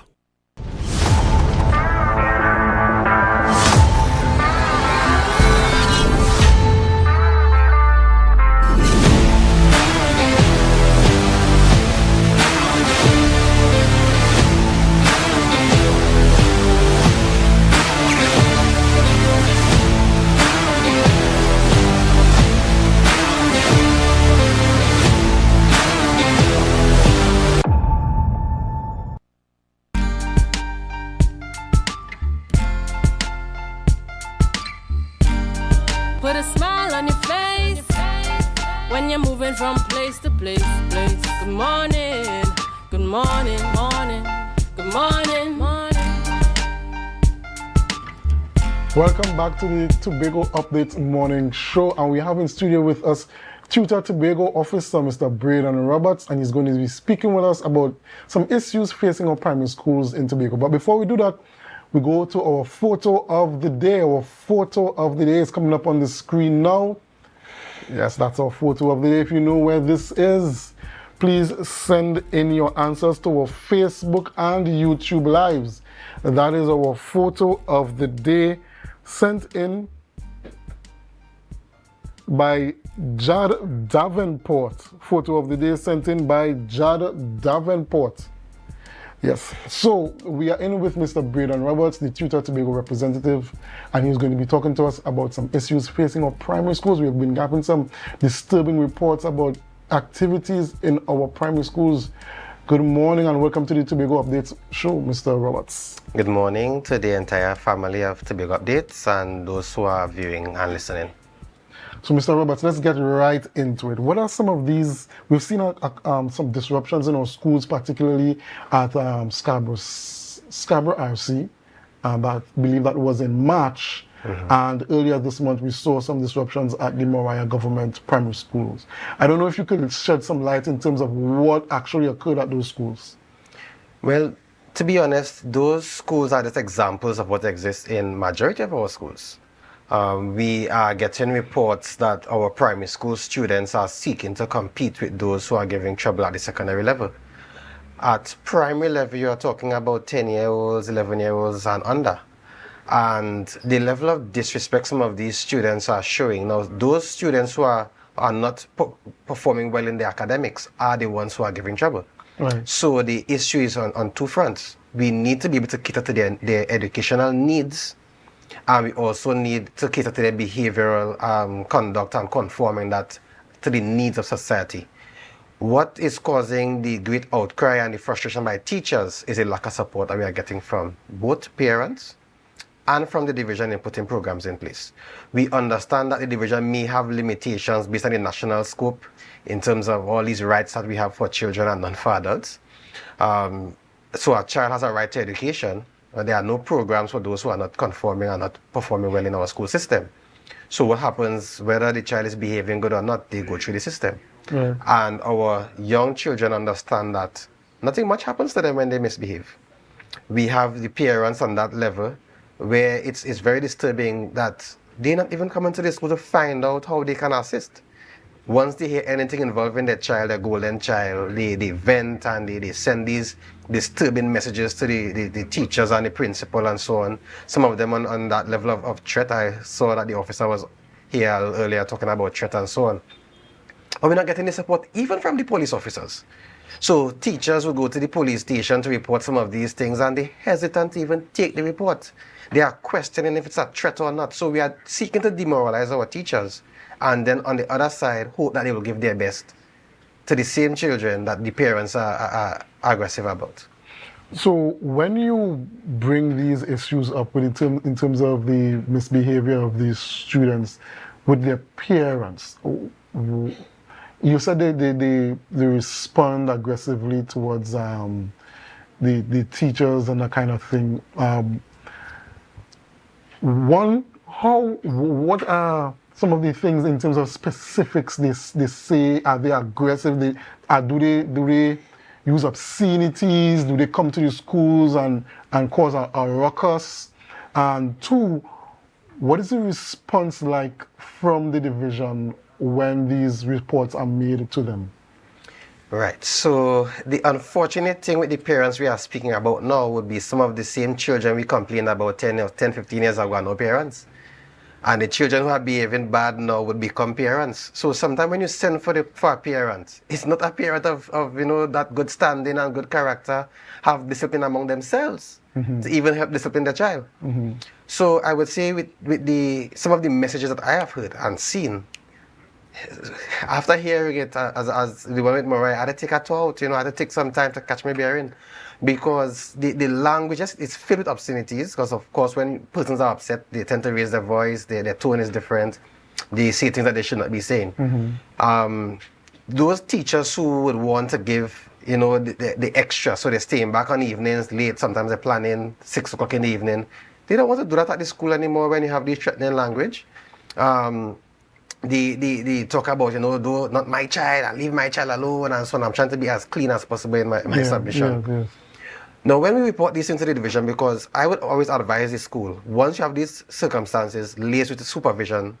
Put a smile on your face when you're moving from place to place. Good morning, good morning, morning, good morning, morning. Welcome back to the Tobago Update Morning Show, and we have in studio with us Tutor Tobago officer, Mr. Braden Roberts, and he's going to be speaking with us about some issues facing our primary schools in Tobago. But before we do that, we go to our photo of the day. Our photo of the day is coming up on the screen now. Yes, that's our photo of the day. If you know where this is, please send in your answers to our Facebook and YouTube lives. That is our photo of the day, sent in by Jad Davenport. Photo of the day sent in by Jad Davenport. Yes, so we are in with Mr. Braden Roberts, the Tutor Tobago representative, and he's going to be talking to us about some issues facing our primary schools. We have been getting some disturbing reports about activities in our primary schools. Good morning and welcome to the Tobago Updates show, Mr. Roberts. Good morning to the entire family of Tobago Updates and those who are viewing and listening. So, Mr. Roberts, let's get right into it. What are some of these? We've seen some disruptions in our schools, particularly at Scarborough RC. I believe that was in March. And earlier this month, we saw some disruptions at the Moriah Government Primary Schools. I don't know if you could shed some light in terms of what actually occurred at those schools. Well, to be honest, those schools are just examples of what exists in majority of our schools. We are getting reports that our primary school students are seeking to compete with those who are giving trouble at the secondary level. At primary level, you are talking about 10-year-olds, 11-year-olds and under. And the level of disrespect some of these students are showing. Now, those students who are not performing well in their academics are the ones who are giving trouble. Right. So the issue is on two fronts. We need to be able to cater to their educational needs, and we also need to cater to their behavioral conduct and conforming that to the needs of society. What is causing the great outcry and the frustration by teachers is a lack of support that we are getting from both parents and from the division in putting programs in place. We understand that the division may have limitations based on the national scope in terms of all these rights that we have for children and not for adults. So a child has a right to education. There are no programs for those who are not conforming and not performing well in our school system. So what happens, whether the child is behaving good or not, they go through the system. Yeah. And our young children understand that nothing much happens to them when they misbehave. We have the parents on that level where it's very disturbing that they're not even coming to the school to find out how they can assist. Once they hear anything involving their child, their golden child, they vent and they send these disturbing messages to the teachers and the principal and so on. Some of them on that level of threat. I saw that the officer was here earlier talking about threat and so on. But we're not getting the support even from the police officers. So teachers will go to the police station to report some of these things and they hesitant to even take the report. They are questioning if it's a threat or not. So we are seeking to demoralize our teachers. And then on the other side, hope that they will give their best to the same children that the parents are aggressive about. So when you bring these issues up in terms of the misbehavior of these students with their parents, you said they respond aggressively towards the teachers and that kind of thing. What are some of the things in terms of specifics they say? Are they aggressive? Do they use obscenities? Do they come to the schools and cause a ruckus? And two, what is the response like from the division when these reports are made to them? Right. So the unfortunate thing with the parents we are speaking about now would be some of the same children we complained about 10, 15 years ago are no parents. And the children who are behaving bad now would become parents. So sometimes when you send for a parent, it's not a parent of that good standing and good character, have discipline among themselves to even help discipline the child. So I would say with some of the messages that I have heard and seen, after hearing it as the one with Moriah, I had to take a thought, I had to take some time to catch my bearing. Because the language is filled with obscenities, because of course when persons are upset, they tend to raise their voice, their tone is different, they say things that they should not be saying. Those teachers who would want to give the extra, so they're staying back on evenings late, sometimes they're planning 6 o'clock in the evening, they don't want to do that at the school anymore when you have this threatening language. the talk about, do not my child, and leave my child alone, and so on. I'm trying to be as clean as possible in my submission. Yes. Now, when we report this into the division, because I would always advise the school, once you have these circumstances, liaise with the supervision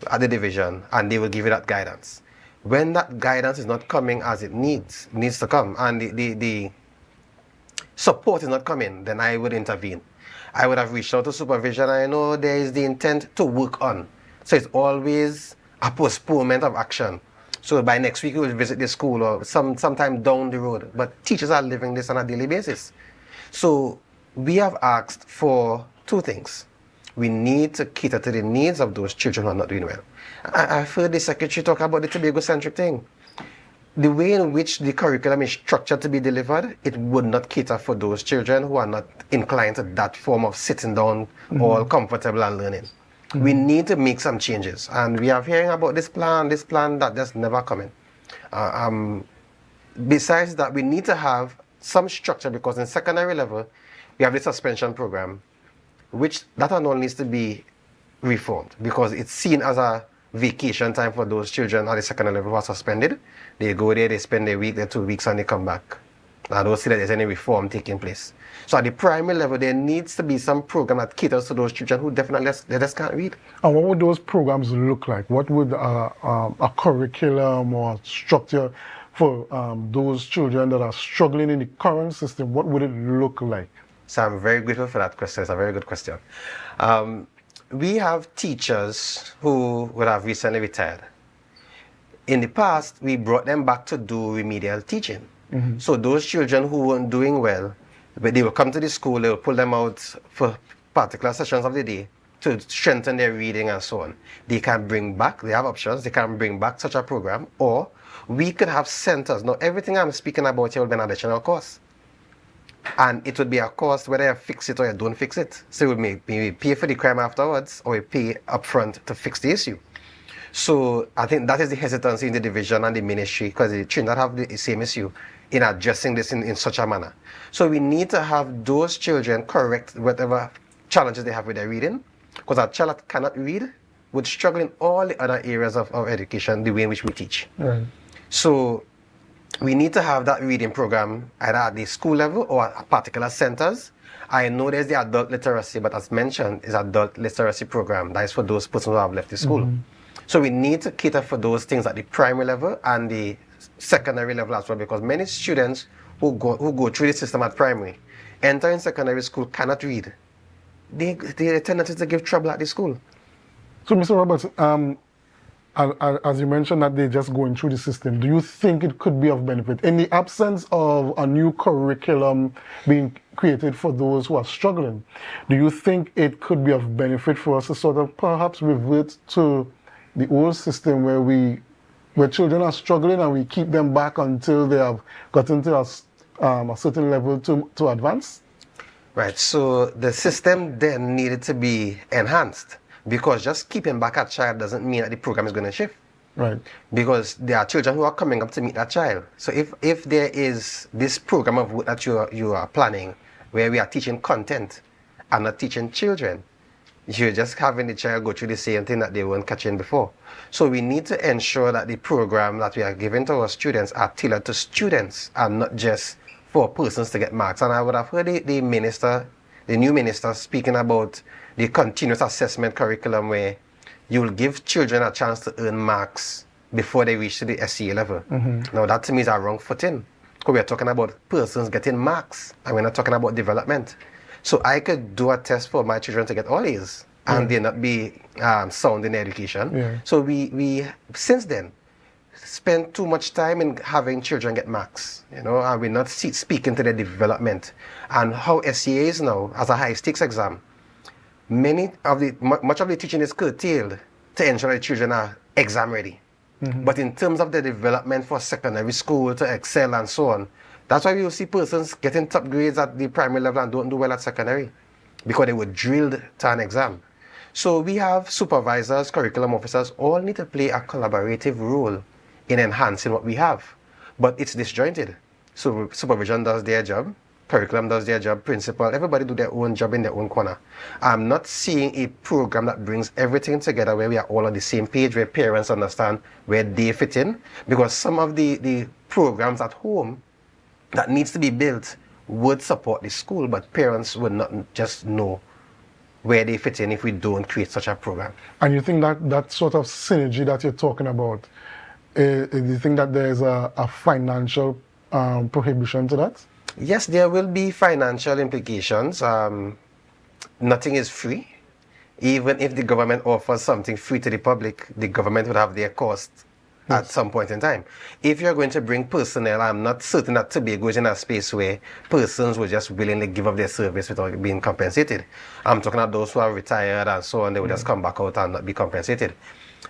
at the division, and they will give you that guidance. When that guidance is not coming as it needs to come, and the support is not coming, then I would intervene. I would have reached out to supervision. I know there is the intent to work on. So it's always a postponement of action. So by next week, we will visit the school or sometime down the road. But teachers are living this on a daily basis. So we have asked for two things. We need to cater to the needs of those children who are not doing well. I've heard the secretary talk about the Tobago-centric thing. The way in which the curriculum is structured to be delivered, it would not cater for those children who are not inclined to that form of sitting down, all comfortable and learning. We need to make some changes, and we are hearing about this plan that just never coming. Besides that, we need to have some structure, because in secondary level, we have the suspension program, which that and all needs to be reformed, because it's seen as a vacation time for those children at the secondary level who are suspended. They go there, they spend a week, 2 weeks, and they come back. I don't see that there's any reform taking place. So at the primary level, there needs to be some program that caters to those children who definitely they just can't read. And what would those programs look like? What would a curriculum or structure for those children that are struggling in the current system, what would it look like? So I'm very grateful for that question. It's a very good question. We have teachers who would have recently retired. In the past, we brought them back to do remedial teaching. So those children who weren't doing well, but they will come to the school, they will pull them out for particular sessions of the day to strengthen their reading and so on. They can bring back, they have options, they can bring back such a program, or we could have centers. Now, everything I'm speaking about here will be an additional cost. And it would be a cost whether you fix it or you don't fix it. So we may pay for the crime afterwards, or we pay upfront to fix the issue. So I think that is the hesitancy in the division and the ministry, because they should not have the same issue in addressing this in such a manner. So we need to have those children correct whatever challenges they have with their reading, because a child that cannot read would struggle in all the other areas of education, the way in which we teach. Right. So we need to have that reading program either at the school level or at particular centers. I know there's the adult literacy, but as mentioned, is adult literacy program. That is for those persons who have left the school. So we need to cater for those things at the primary level and the secondary level as well, because many students who go through the system at primary, entering secondary school, cannot read. They tendency to give trouble at the school. So, Mr. Roberts, as you mentioned that they're just going through the system, do you think it could be of benefit in the absence of a new curriculum being created for those who are struggling? Do you think it could be of benefit for us to sort of perhaps revert to the old system where children are struggling and we keep them back until they have gotten to a certain level to advance? Right, so the system then needed to be enhanced, because just keeping back a child doesn't mean that the program is going to shift. Right. Because there are children who are coming up to meet that child. So if there is this program of work that you are planning, where we are teaching content and not teaching children, you're just having the child go through the same thing that they weren't catching before. So we need to ensure that the program that we are giving to our students are tailored to students and not just for persons to get marks. And I would have heard the new minister speaking about the continuous assessment curriculum, where you will give children a chance to earn marks before they reach to the SCA level. Now that to me is a wrong footing, because we're talking about persons getting marks and we're not talking about development. So I could do a test for my children to get all A's and they not be sound in education. So we since then spend too much time in having children get marks, and we're not speaking to their development. And how SCA is now as a high stakes exam, much of the teaching is curtailed to ensure that children are exam ready. But in terms of the development for secondary school to excel and so on, that's why we will see persons getting top grades at the primary level and don't do well at secondary, because they were drilled to an exam. So we have supervisors, curriculum officers, all need to play a collaborative role in enhancing what we have. But it's disjointed. So supervision does their job, curriculum does their job, principal, everybody do their own job in their own corner. I'm not seeing a program that brings everything together where we are all on the same page, where parents understand where they fit in, because some of the programs at home that needs to be built would support the school, but parents would not just know where they fit in if we don't create such a program. And you think that that sort of synergy that you're talking about, do you think that there's a financial prohibition to that? Yes, there will be financial implications. Nothing is free. Even if the government offers something free to the public, the government would have their cost at some point in time. If you're going to bring personnel, I'm not certain that Tobago is in a space where persons will just willingly give up their service without being compensated. I'm talking about those who are retired and so on, they will just come back out and not be compensated.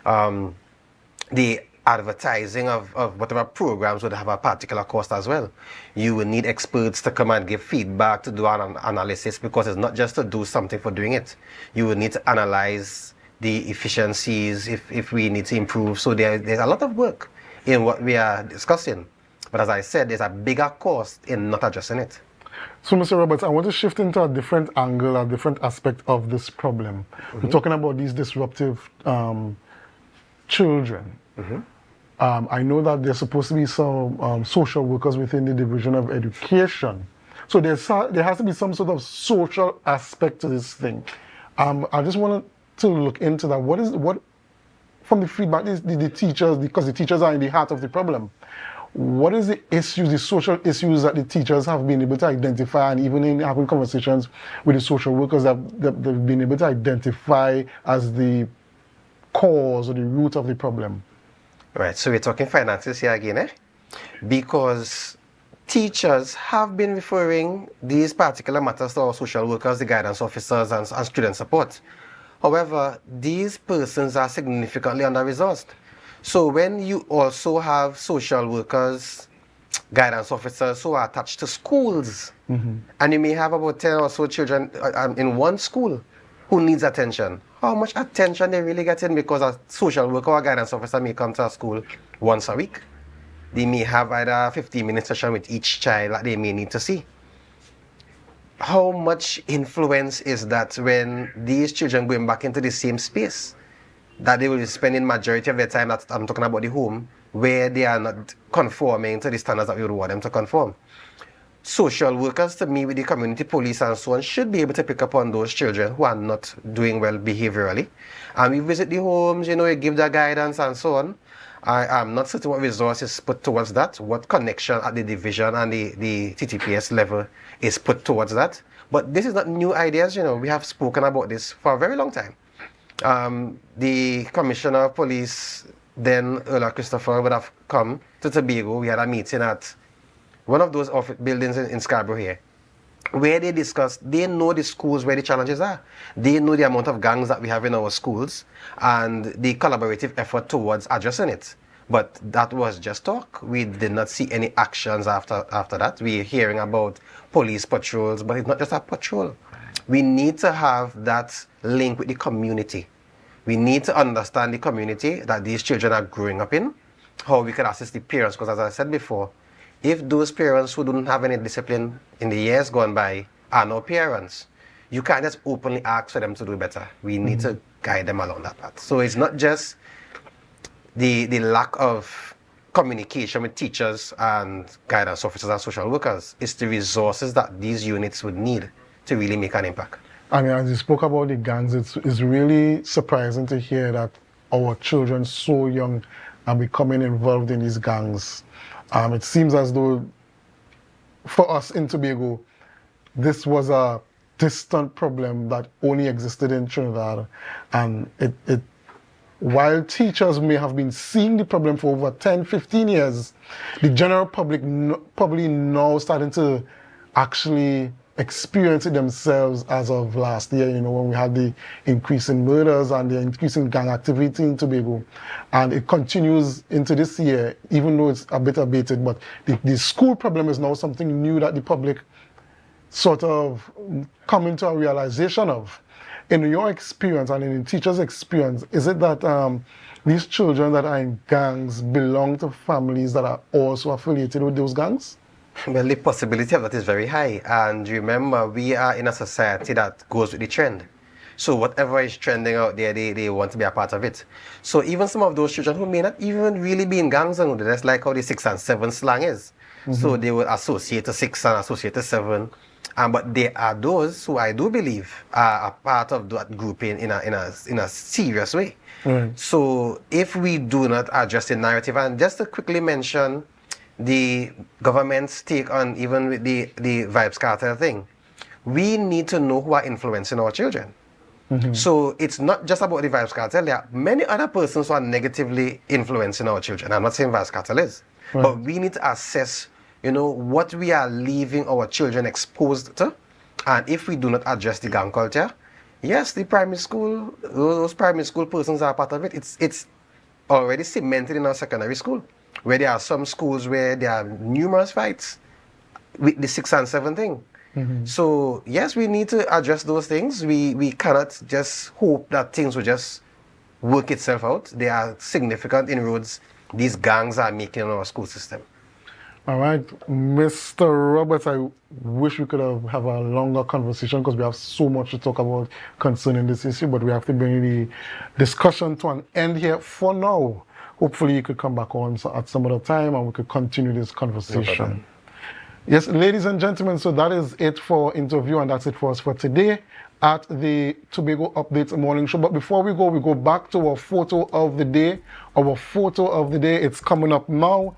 The advertising of whatever programs would have a particular cost as well. You will need experts to come and give feedback, to do an analysis, because it's not just to do something for doing it. You will need to analyze the efficiencies if we need to improve. So there's a lot of work in what we are discussing. But as I said, there's a bigger cost in not addressing it. So, Mr. Roberts, I want to shift into a different angle, a different aspect of this problem. We're talking about these disruptive children. I know that there's supposed to be some social workers within the Division of Education. So there has to be some sort of social aspect to this thing. I just wanted to look into that. What from the feedback, the teachers, because the teachers are in the heart of the problem, what is the issues, the social issues that the teachers have been able to identify, and even in having conversations with the social workers that they've been able to identify as the cause or the root of the problem? Right, so we're talking finances here again, eh? Because teachers have been referring these particular matters to our social workers, the guidance officers, and student support. However, these persons are significantly under-resourced. So when you also have social workers, guidance officers who are attached to schools, and you may have about 10 or so children in one school who needs attention, how much attention they really getting? Because a social worker or a guidance officer may come to a school once a week. They may have either a 15-minute session with each child that they may need to see. How much influence is that when these children going back into the same space that they will be spending majority of their time, that I'm talking about the home, where they are not conforming to the standards that we would want them to conform? Social workers, to me, with the community police and so on, should be able to pick up on those children who are not doing well behaviorally. And we visit the homes, you know, we give their guidance and so on. I'm not certain what resources put towards that, what connection at the division and the TTPS level is put towards that. But this is not new ideas, you know, we have spoken about this for a very long time. The Commissioner of Police, then Earl Christopher, would have come to Tobago. We had a meeting at one of those office buildings in Scarborough here, where they discussed, they know the schools where the challenges are. They know the amount of gangs that we have in our schools and the collaborative effort towards addressing it. But that was just talk. We did not see any actions after that. We're hearing about police patrols, but it's not just a patrol. We need to have that link with the community. We need to understand the community that these children are growing up in, how we can assist the parents, because as I said before, if those parents who don't have any discipline in the years gone by are no parents, you can't just openly ask for them to do better. We need to guide them along that path. So it's not just the lack of communication with teachers and guidance officers and social workers. It's the resources that these units would need to really make an impact. I mean, as you spoke about the gangs, it's really surprising to hear that our children so young are becoming involved in these gangs. It seems as though for us in Tobago, this was a distant problem that only existed in Trinidad. And while teachers may have been seeing the problem for over 10, 15 years, the general public probably now starting to actually experience it themselves as of last year, you know, when we had the increase in murders and the increase in gang activity in Tobago. And it continues into this year, even though it's a bit abated, but the school problem is now something new that the public sort of come into a realization of. In your experience and in the teacher's experience, is it that these children that are in gangs belong to families that are also affiliated with those gangs? Well, the possibility of that is very high. And remember, we are in a society that goes with the trend. So whatever is trending out there, they want to be a part of it. So even some of those children who may not even really be in gangs, and that's like how the 6 and 7 slang is. So they will associate a 6 and associate a 7. But there are those who I do believe are a part of that grouping in a serious way. Right. So if we do not address the narrative, and just to quickly mention the government's take on even with the Vibes Cartel thing, we need to know who are influencing our children. So it's not just about the Vibes Cartel. There are many other persons who are negatively influencing our children. I'm not saying Vibes Cartel is, but we need to assess, what we are leaving our children exposed to. And if we do not address the gang culture, yes, the primary school, those primary school persons are part of it. It's already cemented in our secondary school, where there are some schools where there are numerous fights with the 6 and 7 thing. So yes, we need to address those things. We cannot just hope that things will just work itself out. There are significant inroads these gangs are making in our school system. All right, Mr. Roberts, I wish we could have a longer conversation because we have so much to talk about concerning this issue, but we have to bring the discussion to an end here for now. Hopefully you could come back on at some other time and we could continue this conversation. Yes, ladies and gentlemen, so that is it for interview, and that's it for us for today at the Tobago Updates Morning Show. But before we go back to our photo of the day. Our photo of the day, it's coming up now.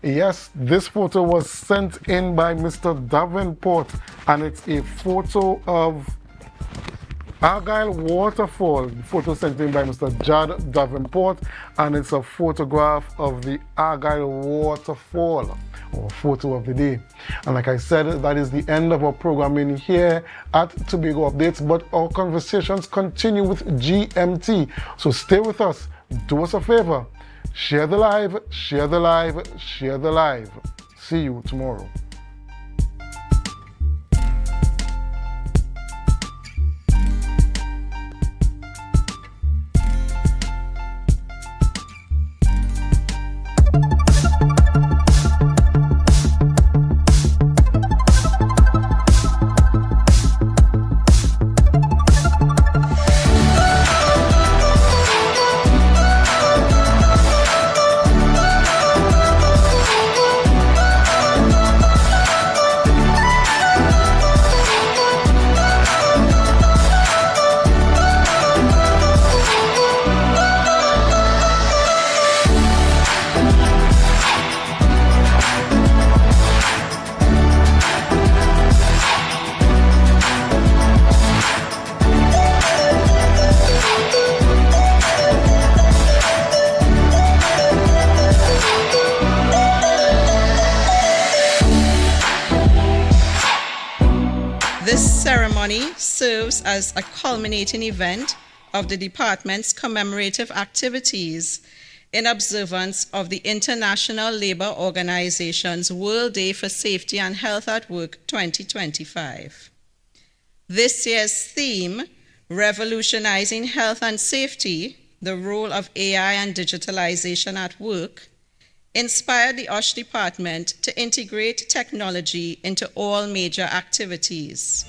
Yes, this photo was sent in by Mr. Davenport, and it's a photo of Argyle Waterfall. Photo sent in by Mr. Judd Davenport, and it's a photograph of the Argyle Waterfall, or photo of the day. And like I said, that is the end of our programming here at Tobago Updates, but our conversations continue with GMT. So stay with us, do us a favor, share the live, share the live, share the live. See you tomorrow. This ceremony serves as a culminating event of the department's commemorative activities in observance of the International Labour Organization's World Day for Safety and Health at Work 2025. This year's theme, Revolutionizing Health and Safety, the Role of AI and Digitalization at Work, inspired the OSH department to integrate technology into all major activities.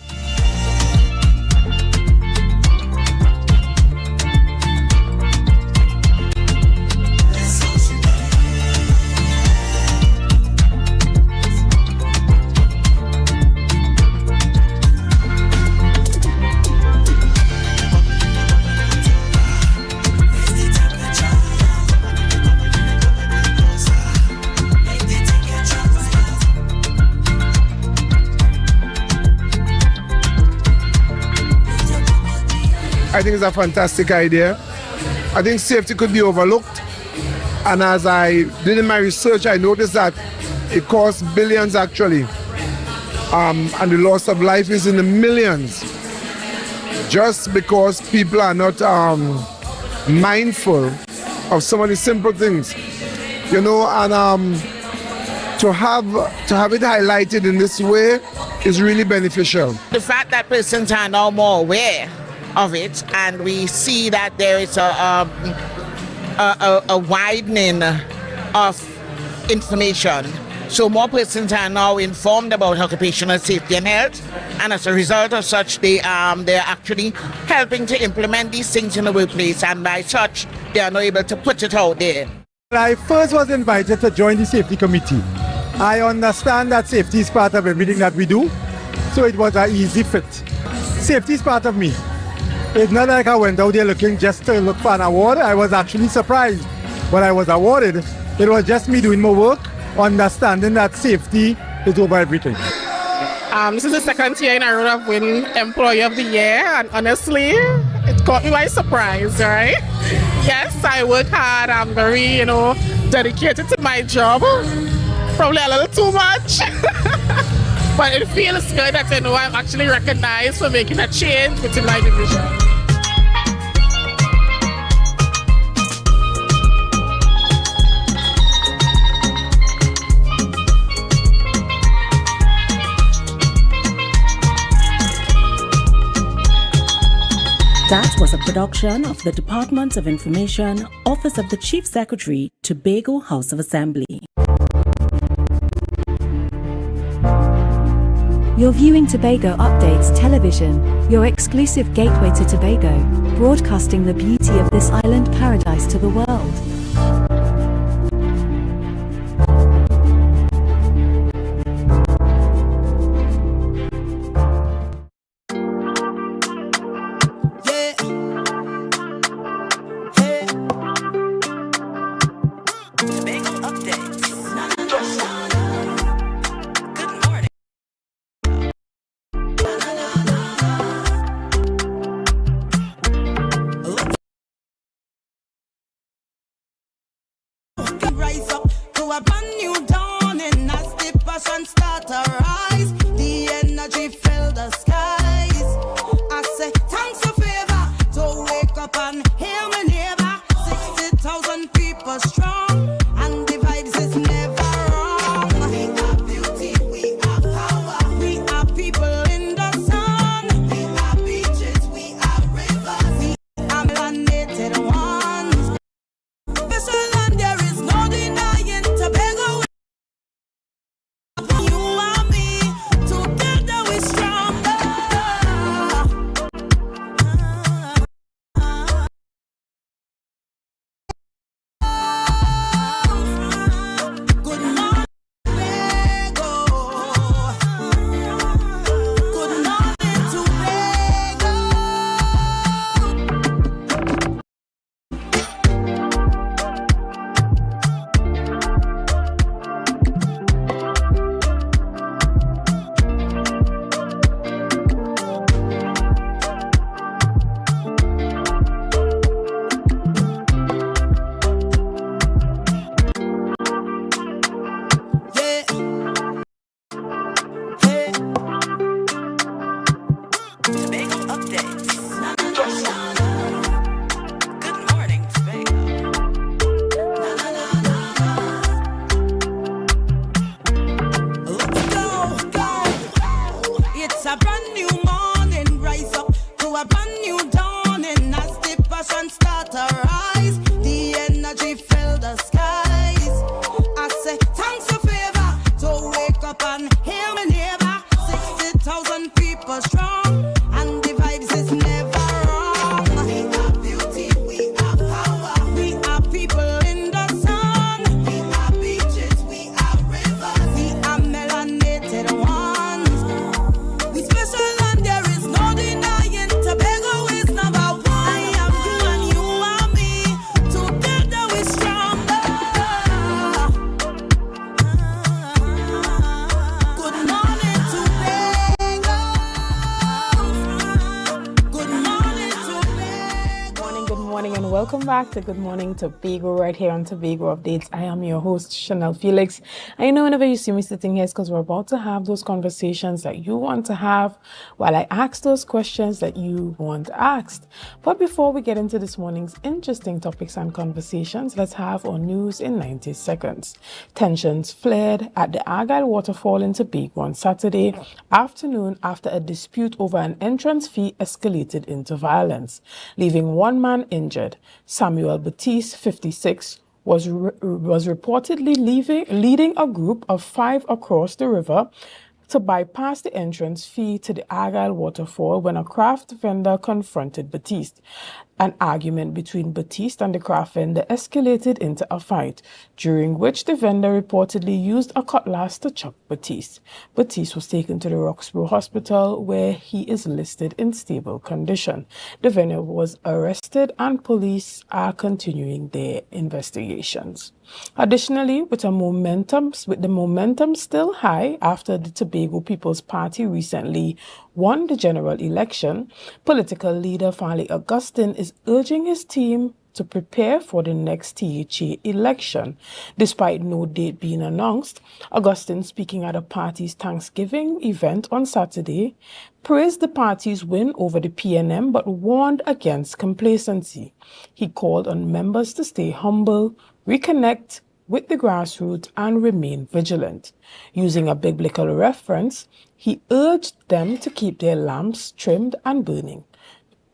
I think it's a fantastic idea. I think safety could be overlooked. And as I did in my research, I noticed that it costs billions actually. And the loss of life is in the millions. Just because people are not mindful of some of the simple things. You know, and to have it highlighted in this way is really beneficial. The fact that persons are now more aware of it, and we see that there is a widening of information So more persons are now informed about occupational safety and health, and as a result of such, they're actually helping to implement these things in the workplace, and by such, they are now able to put it out there. When I first was invited to join the safety committee, I understand that safety is part of everything that we do, so it was an easy fit. Safety is part of me. It's not like I went out there looking just to look for an award. I was actually surprised when I was awarded. It was just me doing my work, understanding that safety is over everything. This is the second year in a row I've won Employee of the Year, and honestly, it caught me by surprise, right? Yes, I work hard. I'm very, dedicated to my job. Probably a little too much. But it feels good that I'm actually recognized for making a change within my division. That was a production of the Department of Information, Office of the Chief Secretary, Tobago House of Assembly. You're viewing Tobago Updates Television, your exclusive gateway to Tobago, broadcasting the beauty of this island paradise to the world. Rise up to a brand new dawning as the passion start to rise. The energy fill the skies. I say thanks for favor to wake up and hear my neighbor. 60,000 people strong and the vibes is never wrong. We are beauty, we are power. We are people in the sun. We are beaches, we are rivers. We are melanated ones. Special and there is no denying Tobago. You and me, together we stronger. Good morning, Tobago. Good morning, Tobago. Tobago updates. Good morning, Tobago. Let's go. It's a brand new morning. Rise up to a brand new dawning as the passion start to rise. The energy fill the skies. I say thanks for favor to wake up and hear my neighbor. 60,000 people strong. And the vibes is never wrong. We are beauty, we are power. We are people in the sun. We are beaches, we are rivers. We are melanated ones. We special and there is no denying Tobago is number one. I am you and you are me. Together we stronger. Good morning, Tobago. Good morning, Tobago. Good morning, and welcome back to Good Morning Tobago right here on Tobago Updates. I am your host, Chanel Felix. I know whenever you see me sitting here, it's because we're about to have those conversations that you want to have while I ask those questions that you want asked. But before we get into this morning's interesting topics and conversations, let's have our news in 90 seconds. Tensions flared at the Argyle Waterfall in Tobago on Saturday afternoon after a dispute over an entrance fee escalated into violence, leaving one man injured. Samuel Batiste, 56, was reportedly leading a group of 5 across the river to bypass the entrance fee to the Argyle waterfall when a craft vendor confronted Batiste. An argument between Batiste and the craft vendor escalated into a fight, during which the vendor reportedly used a cutlass to chop Batiste. Batiste was taken to the Roxborough Hospital, where he is listed in stable condition. The vendor was arrested and police are continuing their investigations. Additionally, with the momentum still high after the Tobago People's Party recently won the general election, political leader Farley Augustine is urging his team to prepare for the next THA election. Despite no date being announced, Augustine, speaking at the party's Thanksgiving event on Saturday, praised the party's win over the PNM but warned against complacency. He called on members to stay humble, reconnect with the grassroots and remain vigilant. Using a biblical reference, he urged them to keep their lamps trimmed and burning,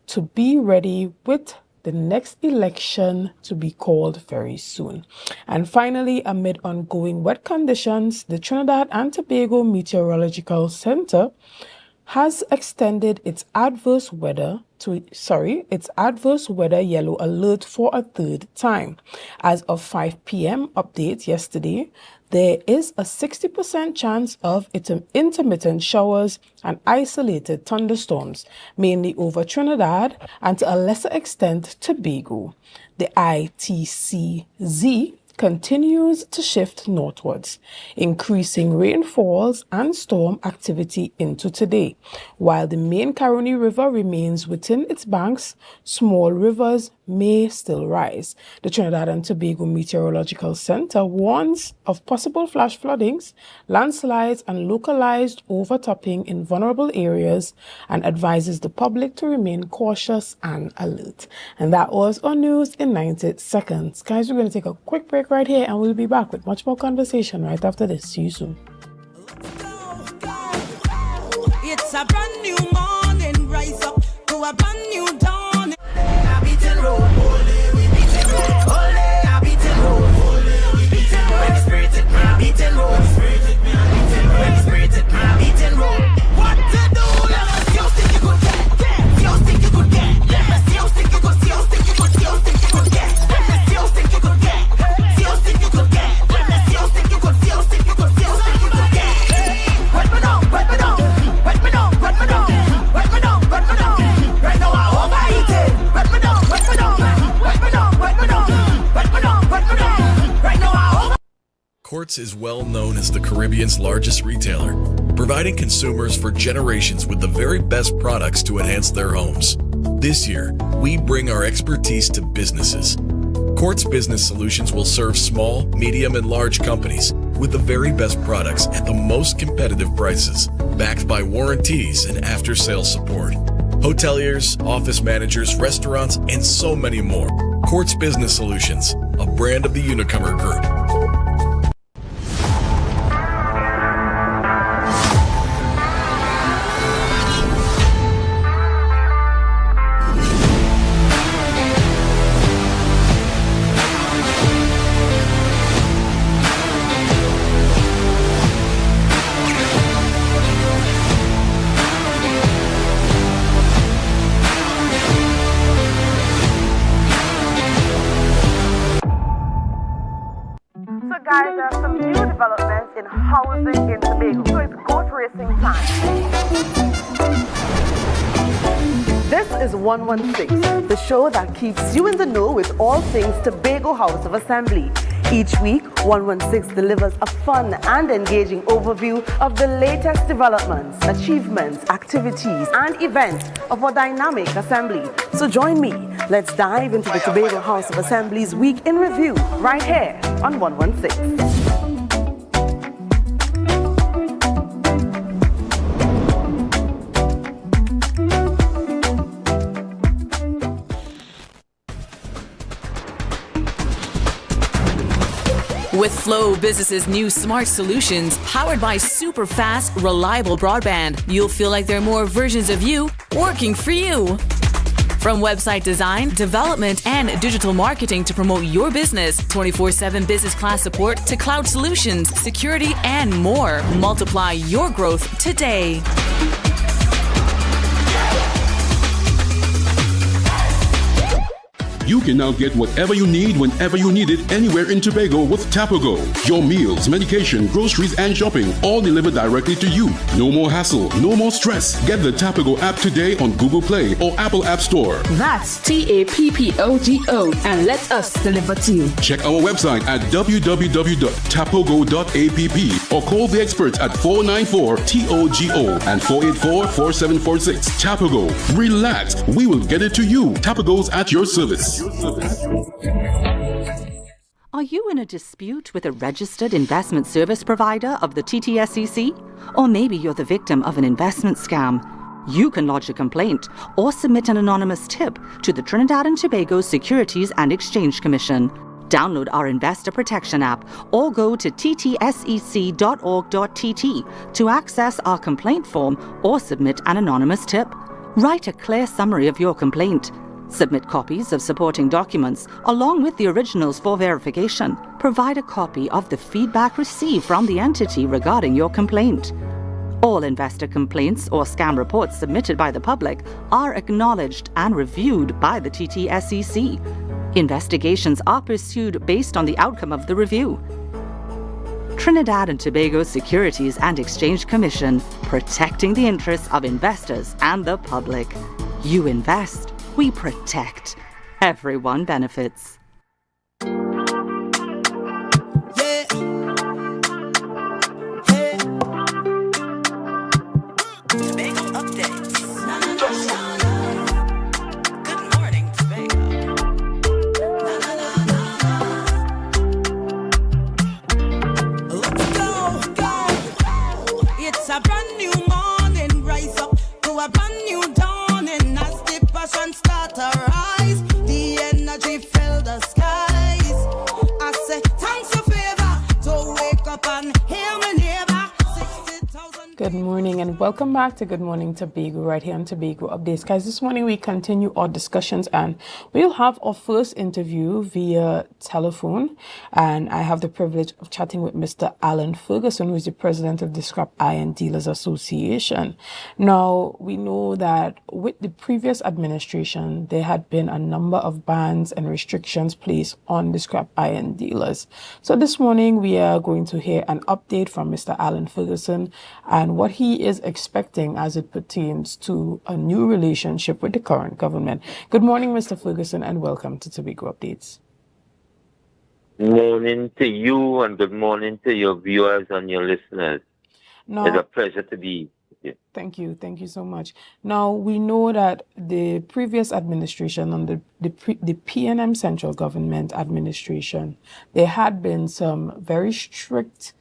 to be ready with the next election to be called very soon. And finally, amid ongoing wet conditions, the Trinidad and Tobago Meteorological Center has extended its adverse weather yellow alert for a third time. As of 5 p.m. update yesterday, there is a 60% chance of intermittent showers and isolated thunderstorms, mainly over Trinidad and to a lesser extent Tobago. The ITCZ continues to shift northwards, increasing rainfalls and storm activity into today. While the main Caroni River remains within its banks, small rivers may still rise. The Trinidad and Tobago Meteorological Center warns of possible flash floodings, landslides, and localized overtopping in vulnerable areas and advises the public to remain cautious and alert. And that was our news in 90 seconds. Guys, we're going to take a quick break right here and we'll be back with much more conversation right after this. See you soon. It's a brand new morning, rise up to a brand new dawn. Courts is well known as the Caribbean's largest retailer, providing consumers for generations with the very best products to enhance their homes. This year, we bring our expertise to businesses. Courts Business Solutions will serve small, medium, and large companies with the very best products at the most competitive prices, backed by warranties and after-sales support. Hoteliers, office managers, restaurants, and so many more. Courts Business Solutions, a brand of the Unicomer Group. Guys, there are some new developments in housing in Tobago, so it's goat racing time. This is 116, the show that keeps you in the know with all things Tobago House of Assembly. Each week, 116 delivers a fun and engaging overview of the latest developments, achievements, activities, and events of our dynamic assembly. So join me. Let's dive into the Tobago House of Assembly's Week in Review right here on 116. With Flow Business's new smart solutions powered by super fast, reliable broadband, you'll feel like there are more versions of you working for you. From website design, development, and digital marketing to promote your business, 24/7 business class support to cloud solutions, security, and more. Multiply your growth today. You can now get whatever you need whenever you need it anywhere in Tobago with Tobago. Your meals, medication, groceries, and shopping all delivered directly to you. No more hassle, no more stress. Get the Tobago app today on Google Play or Apple App Store. That's TAPPOGO and let us deliver to you. Check our website at www.tapogo.app or call the experts at 494-TOGO and 484-4746. Tobago. Relax. We will get it to you. Tobago's at your service. Are you in a dispute with a registered investment service provider of the TTSEC? Or maybe you're the victim of an investment scam? You can lodge a complaint or submit an anonymous tip to the Trinidad and Tobago Securities and Exchange Commission. Download our Investor Protection app or go to ttsec.org.tt to access our complaint form or submit an anonymous tip. Write a clear summary of your complaint. Submit copies of supporting documents along with the originals for verification. Provide a copy of the feedback received from the entity regarding your complaint. All investor complaints or scam reports submitted by the public are acknowledged and reviewed by the TTSEC. Investigations are pursued based on the outcome of the review. Trinidad and Tobago Securities and Exchange Commission, protecting the interests of investors and the public. You invest, we protect. Everyone benefits. It's a brand new morning, rise up to a brand new dawning as the passion start to rise. The energy fill the skies. I say thanks for favor to wake up and hear my neighbor. 60,000. Good morning and welcome back to Good Morning Tobago right here on Tobago Updates. Guys, this morning we continue our discussions and we'll have our first interview via telephone. And I have the privilege of chatting with Mr. Alan Ferguson, who is the president of the Scrap Iron Dealers Association. Now, we know that with the previous administration, there had been a number of bans and restrictions placed on the scrap iron dealers. So this morning we are going to hear an update from Mr. Alan Ferguson and what he is expecting as it pertains to a new relationship with the current government. Good morning, Mr. Ferguson, and welcome to Tobago Updates. Good morning to you and good morning to your viewers and your listeners. Now, it's a pleasure to be here. Thank you so much. Now, we know that the previous administration and the PNM central government administration, there had been some very strict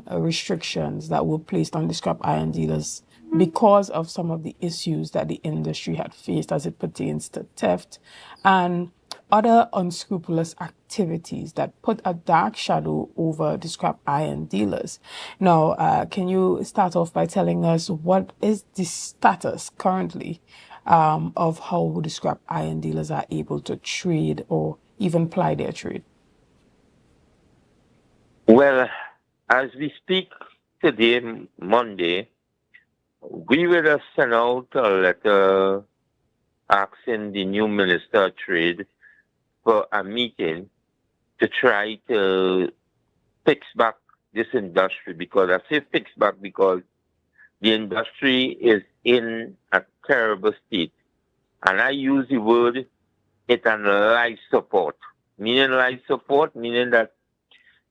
restrictions that were placed on the scrap iron dealers because of some of the issues that the industry had faced as it pertains to theft and other unscrupulous activities that put a dark shadow over the scrap iron dealers. Now, can you start off by telling us what is the status currently of how the scrap iron dealers are able to trade or even ply their trade? Well, as we speak today, Monday, we will have sent out a letter asking the new Minister of Trade for a meeting to try to fix back this industry, because I say fix back because the industry is in a terrible state. And I use the word it's on life support. Meaning that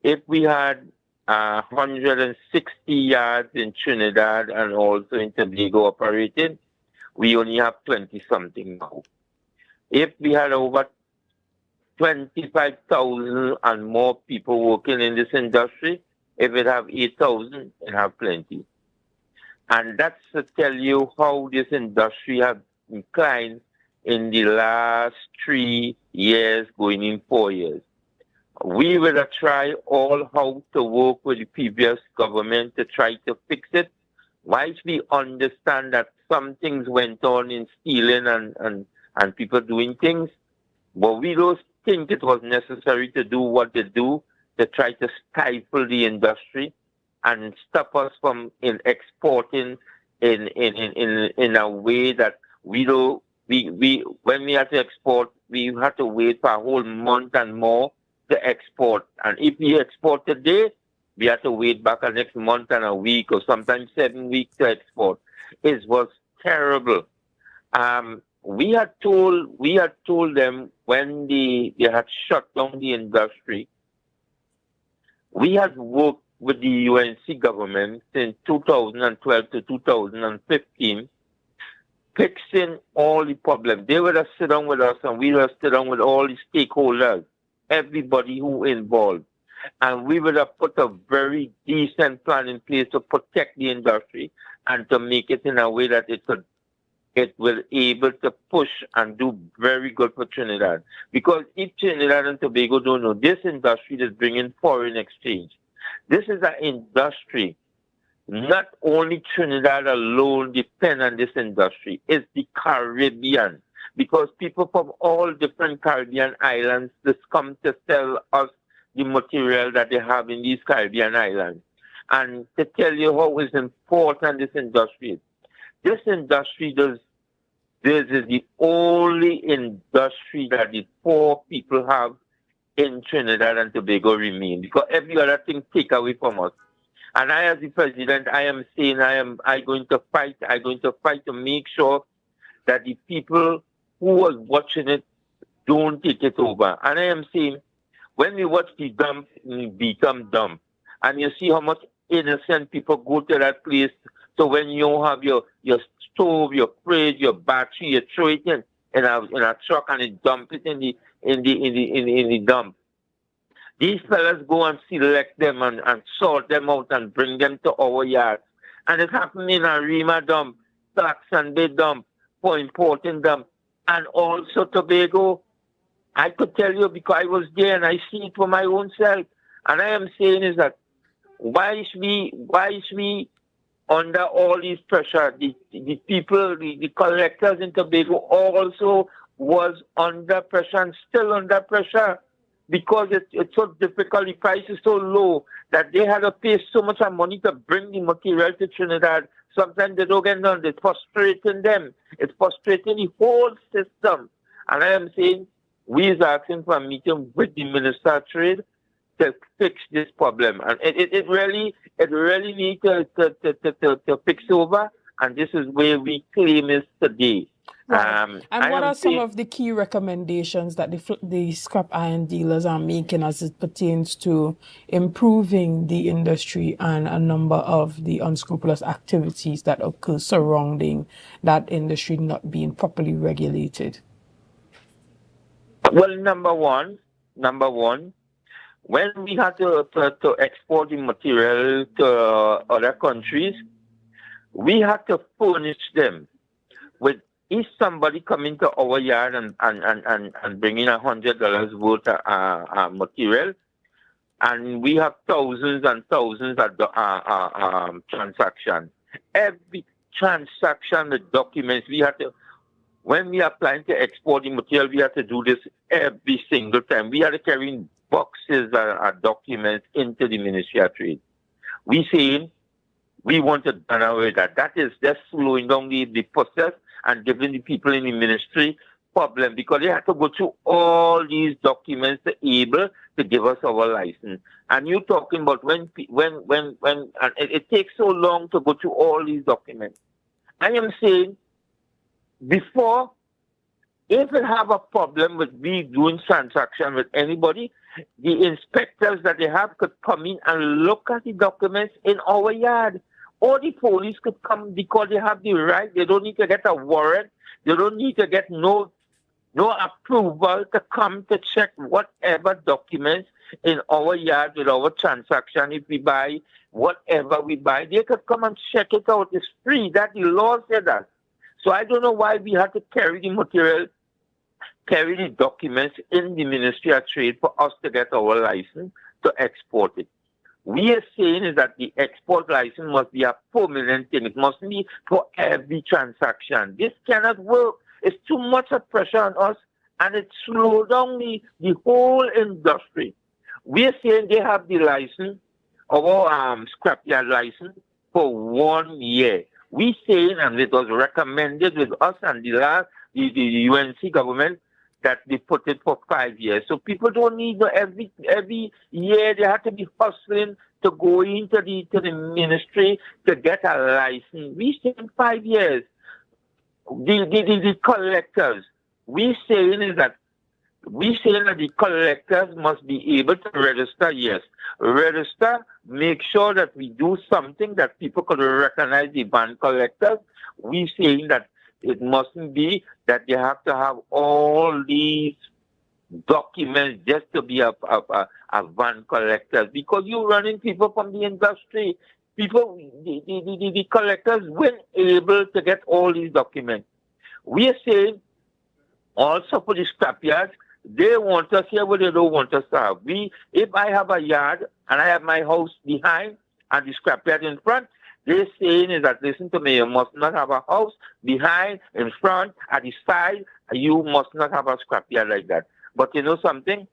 if we had 160 yards in Trinidad and also in Tobago operating, we only have 20-something now. If we had over 25,000 and more people working in this industry, if it have 8,000, it have plenty. And that's to tell you how this industry has inclined in the last 3 years, going in 4 years. We will try all how to work with the previous government to try to fix it. Whilst we understand that some things went on in stealing and and people doing things. But we don't think it was necessary to do what they do to try to stifle the industry and stop us from exporting in a way that we when we had to export, we had to wait for a whole month and more to export. And if we export today, we had to wait back a next month and a week or sometimes 7 weeks to export. It was terrible. We had told them when they had shut down the industry. We had worked with the UNC government since 2012 to 2015, fixing all the problems. They would have sit down with us and we would have sit down with all the stakeholders, everybody who involved. And we would have put a very decent plan in place to protect the industry and to make it in a way that it will able to push and do very good for Trinidad. Because if Trinidad and Tobago don't know, this industry is bringing foreign exchange. This is an industry. Not only Trinidad alone depend on this industry. It's the Caribbean. Because people from all different Caribbean islands just come to sell us the material that they have in these Caribbean islands. And to tell you how is important this industry is. This industry this is the only industry that the poor people have in Trinidad and Tobago remain, because every other thing take away from us. And I, as the president, I am saying I'm going to fight to make sure that the people who are watching it don't take it over. And I am saying, when we watch the dump, we become dumb. And you see how much innocent people go to that place. So when you have your stove, your fridge, your battery, you throw it in a truck and you dump it in the dump. These fellas go and select them and sort them out and bring them to our yard. And it happened in a Rima dump, Saxon Bay dump, for important dump, and also Tobago. I could tell you because I was there and I see it for my own self. And I am saying is that why is we under all this pressure? The people, the collectors in Tobago also was under pressure and still under pressure because it's so difficult. The price is so low that they had to pay so much money to bring the material to Trinidad. Sometimes they don't get done. It's frustrating them. It's frustrating the whole system. And I am saying we is asking for a meeting with the Minister of Trade to fix this problem. And it really needs to fix over. And this is where we claim is today. Right. And what are some of the key recommendations that the scrap iron dealers are making as it pertains to improving the industry and a number of the unscrupulous activities that occur surrounding that industry not being properly regulated? Well, number one, when we had to export the material to other countries, we had to furnish them with. If somebody come into our yard and bring in $100 worth of material, and we have thousands and thousands of transactions, every transaction, the documents, we have to, when we are planning to export the material, we have to do this every single time. We have to carry boxes of documents into the Ministry of Trade. We saying we want to done away with that. That is just slowing down the process and giving the people in the ministry problem because they have to go through all these documents to be able to give us our license. And you're talking about when and it takes so long to go through all these documents. I am saying before, if we have a problem with me doing transaction with anybody, the inspectors that they have could come in and look at the documents in our yard. Or the police could come because they have the right. They don't need to get a warrant. They don't need to get no approval to come to check whatever documents in our yard with our transaction. If we buy whatever we buy, they could come and check it out. It's free. That the law said that. So I don't know why we have to carry the material, carry the documents in the Ministry of Trade for us to get our license to export it. We are saying is that the export license must be a permanent thing. It must be for every transaction. This cannot work It's too much of pressure on us, and it slowed down the whole industry. We're saying they have the license, our scrapyard license, for 1 year. We saying, and it was recommended with us and the UNC government, that they put it for 5 years. So people don't need every year they have to be hustling to go into the ministry to get a license. We say 5 years. The collectors, we saying that the collectors must be able to register. Yes, register. Make sure that we do something that people could recognize the van collectors. We saying that it mustn't be that they have to have all these documents just to be a van collector, because you're running people from the industry. People, the collectors weren't able to get all these documents. We are saying also for the scrapyards, they want us here, but they don't want us to have. If I have a yard and I have my house behind and the scrapyard in front, they're saying is that, listen to me, you must not have a house behind, in front, at the side. You must not have a scrapyard like that. But you know something?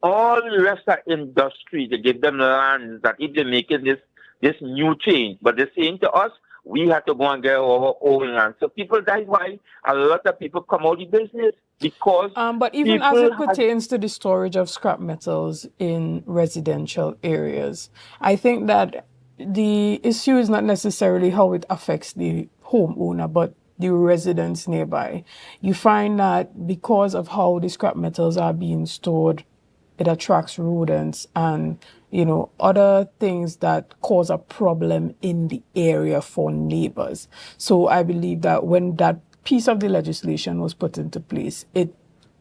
All the rest of industry, they give them land that if they're making this new change, but they're saying to us, we have to go and get our own land. So people, that's why a lot of people come out of business, because but even as it pertains to the storage of scrap metals in residential areas, I think that the issue is not necessarily how it affects the homeowner, but the residents nearby. You find that because of how the scrap metals are being stored, it attracts rodents and, you know, other things that cause a problem in the area for neighbors. So I believe that when that piece of the legislation was put into place, it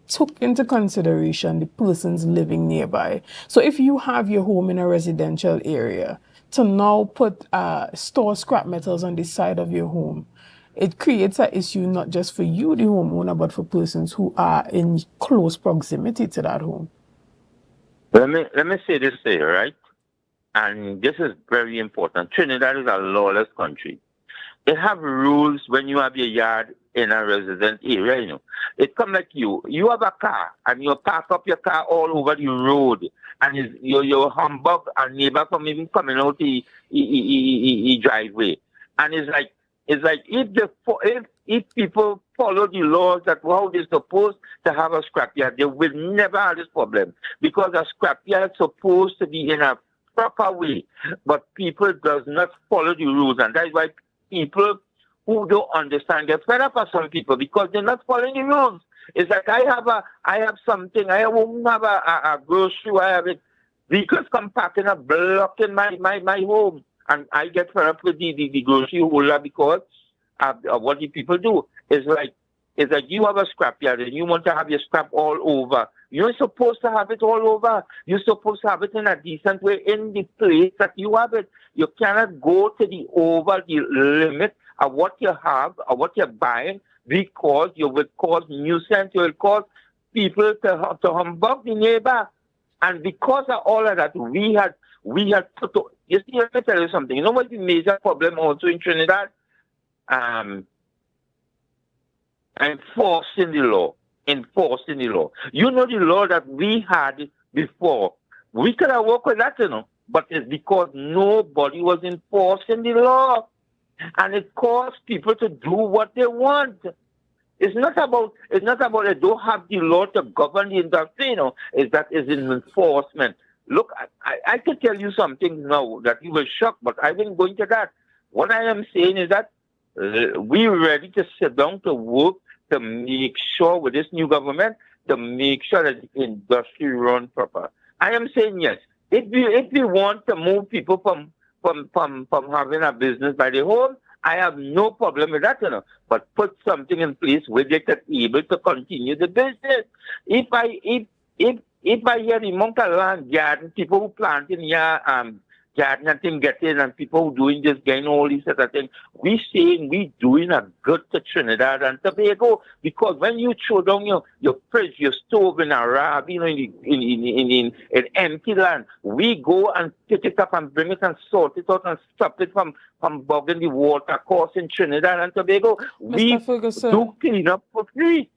took into consideration the persons living nearby. So if you have your home in a residential area, to now put store scrap metals on the side of your home, it creates an issue not just for you, the homeowner, but for persons who are in close proximity to that home. Let me say this to you, right? And this is very important. Trinidad is a lawless country. They have rules when you have your yard in a resident area, you know. It come like you have a car and you park up your car all over the road, and you humbug a neighbor from even coming out the driveway. And it's like if people follow the laws that how they're supposed to have a scrapyard, they will never have this problem, because a scrapyard is supposed to be in a proper way, but people does not follow the rules, and that's why people who don't understand get fed up with some people, because they're not following the rules. It's like I have something, I won't have a grocery, I have it. Vehicles come parking a block in my home, and I get fed up with the grocery holder because of what the people do. It's like you have a scrapyard and you want to have your scrap all over. You're supposed to have it all over. You're supposed to have it in a decent way in the place that you have it. You cannot go to over the limit of what you have or what you're buying, because you will cause nuisance. You will cause people to humbug the neighbor. And because of all of that, we had put. You see, let me tell you something. You know what the major problem also in Trinidad? Enforcing the law. You know the law that we had before. We could have worked with that, you know, but it's because nobody was enforcing the law, and it caused people to do what they want. It's not about they don't have the law to govern the industry, you know. It's in enforcement. Look, I can tell you something now that you will shock, but I didn't go into that. What I am saying is that we're ready to sit down to work to make sure with this new government, to make sure that the industry run proper. I am saying yes. If we want to move people from having a business by their home, I have no problem with that, you know. But put something in place where they can be able to continue the business. If I hear the amount of land garden, people who plant in here getting and thing getting, and people who doing this, getting all these sort of things. We saying we doing a good to Trinidad and Tobago, because when you throw down your fridge, your stove in a rab, in empty land, we go and pick it up and bring it and sort it out and stop it from bugging the water course in Trinidad and Tobago. We do clean up for free.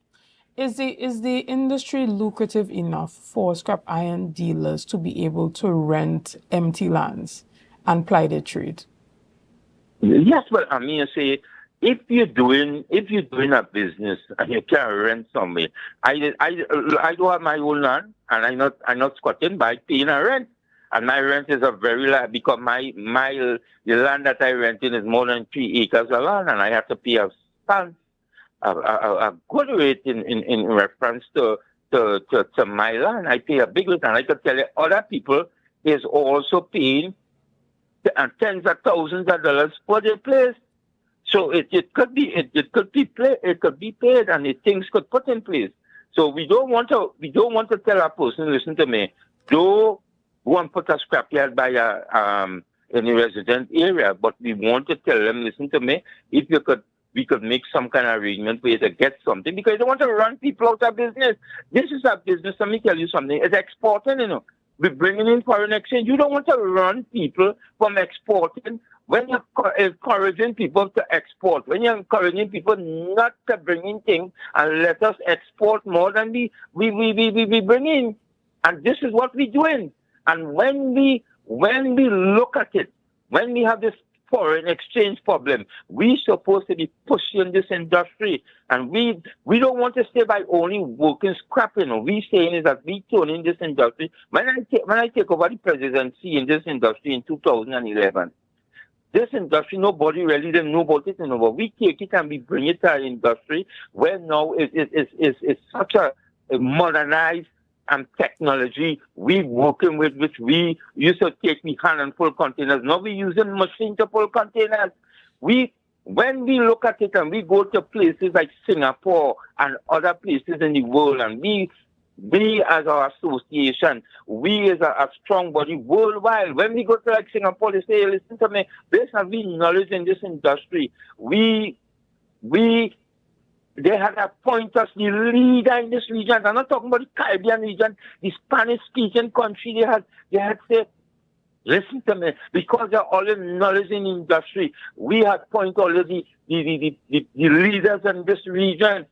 Is the industry lucrative enough for scrap iron dealers to be able to rent empty lands and ply their trade? Yes, well, I mean, say if you're doing a business and you can rent somewhere, I do have my own land and I'm not squatting by paying a rent, and my rent is a very large, because the land that I rent in is more than 3 acres of land, and I have to pay a good rate in reference to my land. I pay a big rate, and I could tell you other people is also paying tens of thousands of dollars for their place. So it could be paid, and the things could put in place. So we don't want to tell a person, listen to me, don't go and put a scrapyard by in a resident area, but we want to tell them, listen to me, if you could. We could make some kind of arrangement where to get something, because they want to run people out of business. This is a business. Let me tell you something. It's exporting, We're bringing in foreign exchange. You don't want to run people from exporting when you're encouraging people to export, when you're encouraging people not to bring in things and let us export more than we bring in. And this is what we're doing. And when we look at it, when we have this foreign exchange problem, we supposed to be pushing this industry, and we don't want to stay by only working scrap. We saying is that we turn in this industry. When I take over the presidency in this industry in 2011, this industry nobody really didn't know about it. But we take it and we bring it to an industry where now it's such a modernized and technology we working with, which we used to take the hand and full containers. Now we're using machine to pull containers. When we look at it and we go to places like Singapore and other places in the world, and we as our association, we as a strong body worldwide, when we go to like Singapore, they say, listen to me, based on the knowledge in this industry, they had appointed us the leader in this region. I'm not talking about the Caribbean region, the Spanish-speaking country. They had said, listen to me, because they're all in knowledge in the industry. We have appointed already the leaders in this region.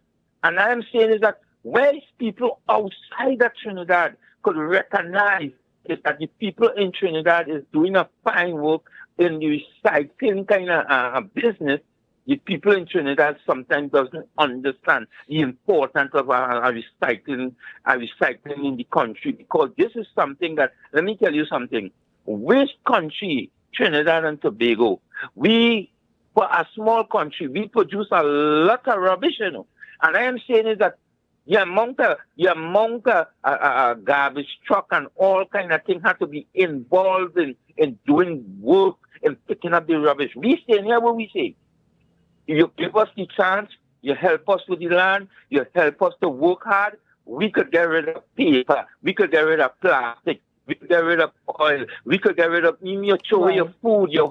And I'm saying is that where people outside of Trinidad could recognize is that the people in Trinidad is doing a fine work in the recycling kind of business. The people in Trinidad sometimes doesn't understand the importance of recycling in the country, because this is something that, let me tell you something, which country, Trinidad and Tobago, for a small country, we produce a lot of rubbish, And I am saying is that the amount of garbage truck and all kind of things have to be involved in doing work and picking up the rubbish. We say here what we say. You give us the chance, you help us with the land, you help us to work hard, we could get rid of paper, we could get rid of plastic, we could get rid of oil, we could get rid of even your food, your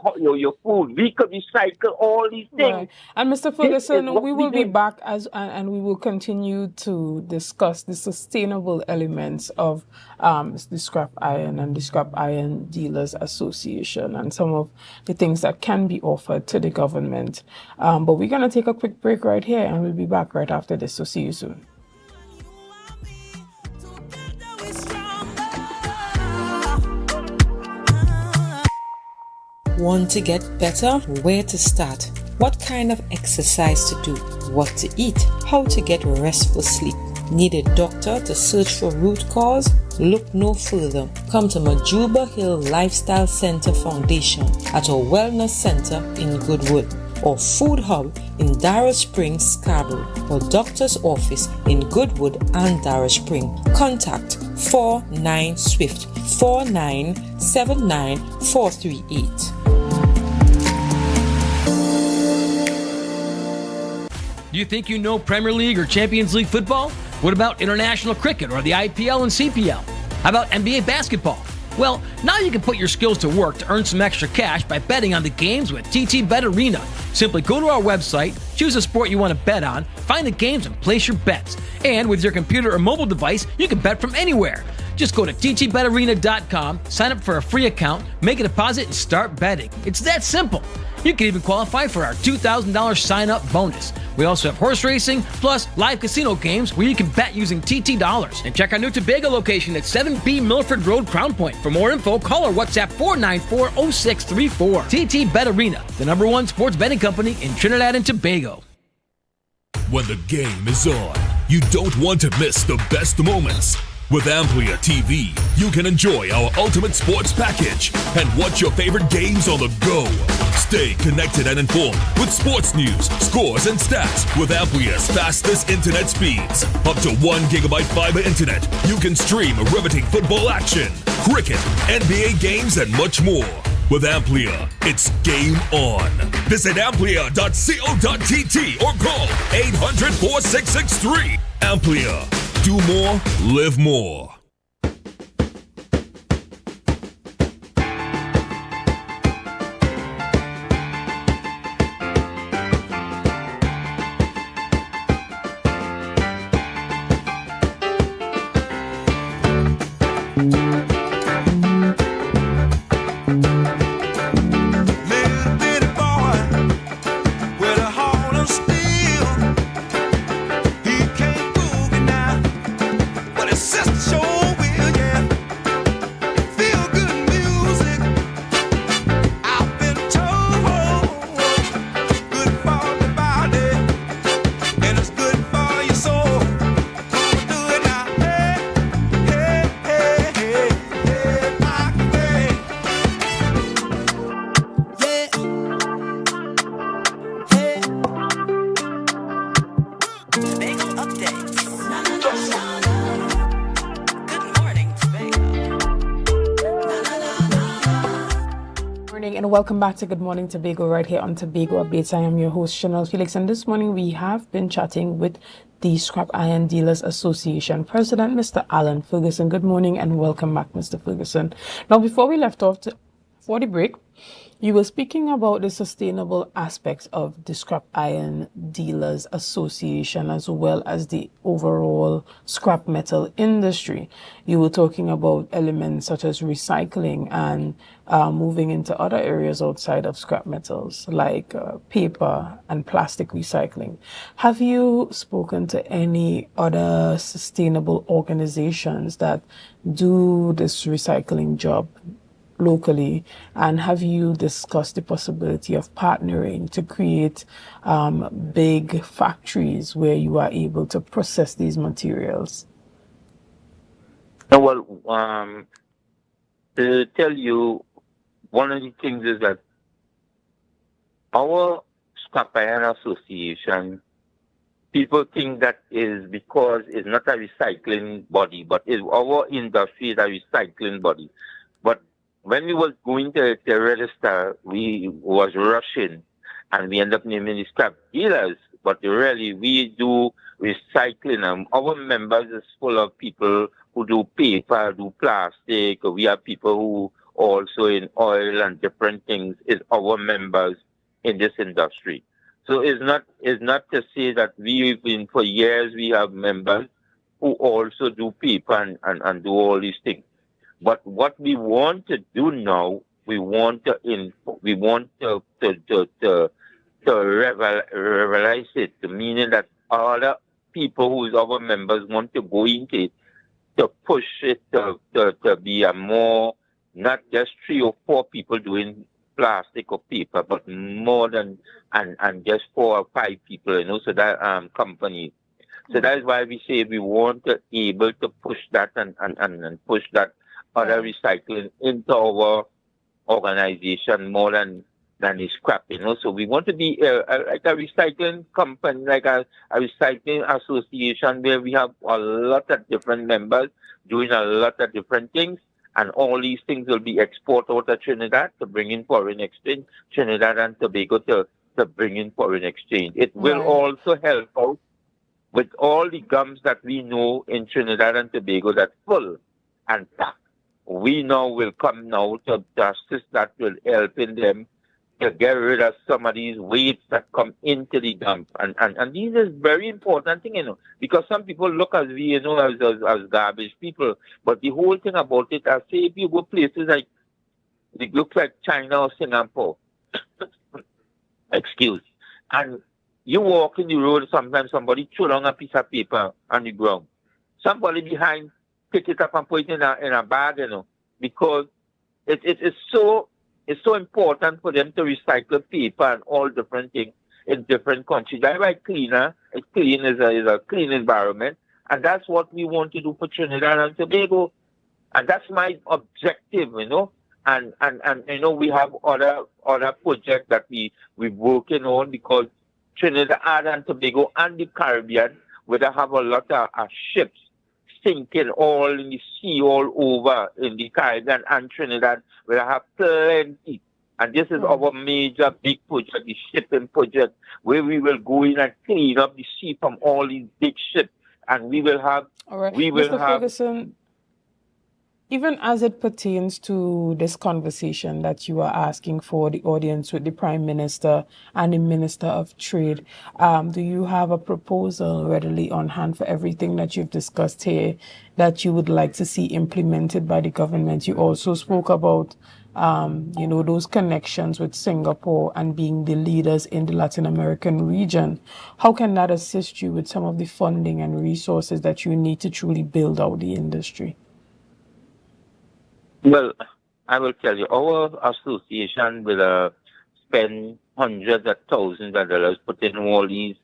food. We could recycle all these things. Right. And Mr. Ferguson, we will be back and we will continue to discuss the sustainable elements of the Scrap Iron and the Scrap Iron Dealers Association and some of the things that can be offered to the government. But we're going to take a quick break right here, and we'll be back right after this. So see you soon. Want to get better? Where to start? What kind of exercise to do? What to eat? How to get restful sleep? Need a doctor to search for root cause? Look no further. Come to Majuba Hill Lifestyle Center Foundation at our Wellness Center in Goodwood, or Food Hub in Darrow Springs, Scarborough, or Doctor's Office in Goodwood and Darrow Springs. Contact 49 Swift 4979 438. Do you think you know Premier League or Champions League football? What about international cricket or the IPL and CPL? How about NBA basketball? Well, now you can put your skills to work to earn some extra cash by betting on the games with TT Bet Arena. Simply go to our website, choose a sport you want to bet on, find the games and place your bets. And with your computer or mobile device, you can bet from anywhere. Just go to ttbetarena.com, sign up for a free account, make a deposit, and start betting. It's that simple. You can even qualify for our $2,000 sign-up bonus. We also have horse racing, plus live casino games where you can bet using TT dollars. And check our new Tobago location at 7B Milford Road, Crown Point. For more info, call or WhatsApp 494-0634. TT Bet Arena, the #1 sports betting company in Trinidad and Tobago. When the game is on, you don't want to miss the best moments. With AMPLIA TV, you can enjoy our ultimate sports package and watch your favorite games on the go. Stay connected and informed with sports news, scores, and stats with AMPLIA's fastest internet speeds. Up to 1 gigabyte fiber internet, you can stream riveting football action, cricket, NBA games, and much more. With AMPLIA, it's game on. Visit amplia.co.tt or call 800-4663. AMPLIA. Do more, live more. Welcome back to Good Morning Tobago right here on Tobago Updates. I am your host Chanel Felix, and this morning we have been chatting with the Scrap Iron Dealers Association President, Mr. Alan Ferguson. Good morning and welcome back, Mr. Ferguson. Now, before we left off for the break, you were speaking about the sustainable aspects of the Scrap Iron Dealers Association as well as the overall scrap metal industry. You were talking about elements such as recycling and moving into other areas outside of scrap metals like paper and plastic recycling. Have you spoken to any other sustainable organizations that do this recycling job locally, and have you discussed the possibility of partnering to create big factories where you are able to process these materials? Well, to tell you, one of the things is that our Scrap Iron Association, people think that is because it's not a recycling body, but our industry is a recycling body. But when we was going to register, we was rushing, and we end up naming the scrap dealers. But really, we do recycling. Our members is full of people who do paper, do plastic. We have people who also in oil and different things is our members in this industry. So it's not to say that we've been for years we have members who also do paper and do all these things. But what we want to do now, we want to revitalize it, meaning that other people who is our members want to go into it, to push it to be a more, not just 3 or 4 people doing plastic or paper, but more than and just 4 or 5 people, so that company. So that is why we say we want to able to push that and push that other recycling into our organization more than the scrap, So we want to be like a recycling company, like a recycling association where we have a lot of different members doing a lot of different things, and all these things will be exported out of Trinidad to bring in foreign exchange, Trinidad and Tobago to bring in foreign exchange. It will also help out with all the gums that we know in Trinidad and Tobago that's full and packed. we now will come now to justice that will help in them to get rid of some of these weights that come into the dump. And these is very important thing, because some people look at we, as garbage people. But the whole thing about it, I say if you go places like, it looks like China or Singapore, excuse, and you walk in the road, sometimes somebody throw down a piece of paper on the ground. Somebody behind pick it up and put it in a bag, because it's so important for them to recycle paper and all different things in different countries. That's why cleaner, clean is a clean environment, and that's what we want to do for Trinidad and Tobago, and that's my objective, And we have other projects that we're working on, because Trinidad and Tobago and the Caribbean, where they have a lot of ships sinking all in the sea all over in the Caribbean and Trinidad, where they have plenty. And this is our major big project, the shipping project, where we will go in and clean up the sea from all these big ships. And we will have... All right. We will Mr. have... Ferguson, even as it pertains to this conversation that you are asking for the audience with the Prime Minister and the Minister of Trade, do you have a proposal readily on hand for everything that you've discussed here that you would like to see implemented by the government? You also spoke about, those connections with Singapore and being the leaders in the Latin American region. How can that assist you with some of the funding and resources that you need to truly build out the industry? Well, I will tell you, our association will spend hundreds of thousands of dollars putting all these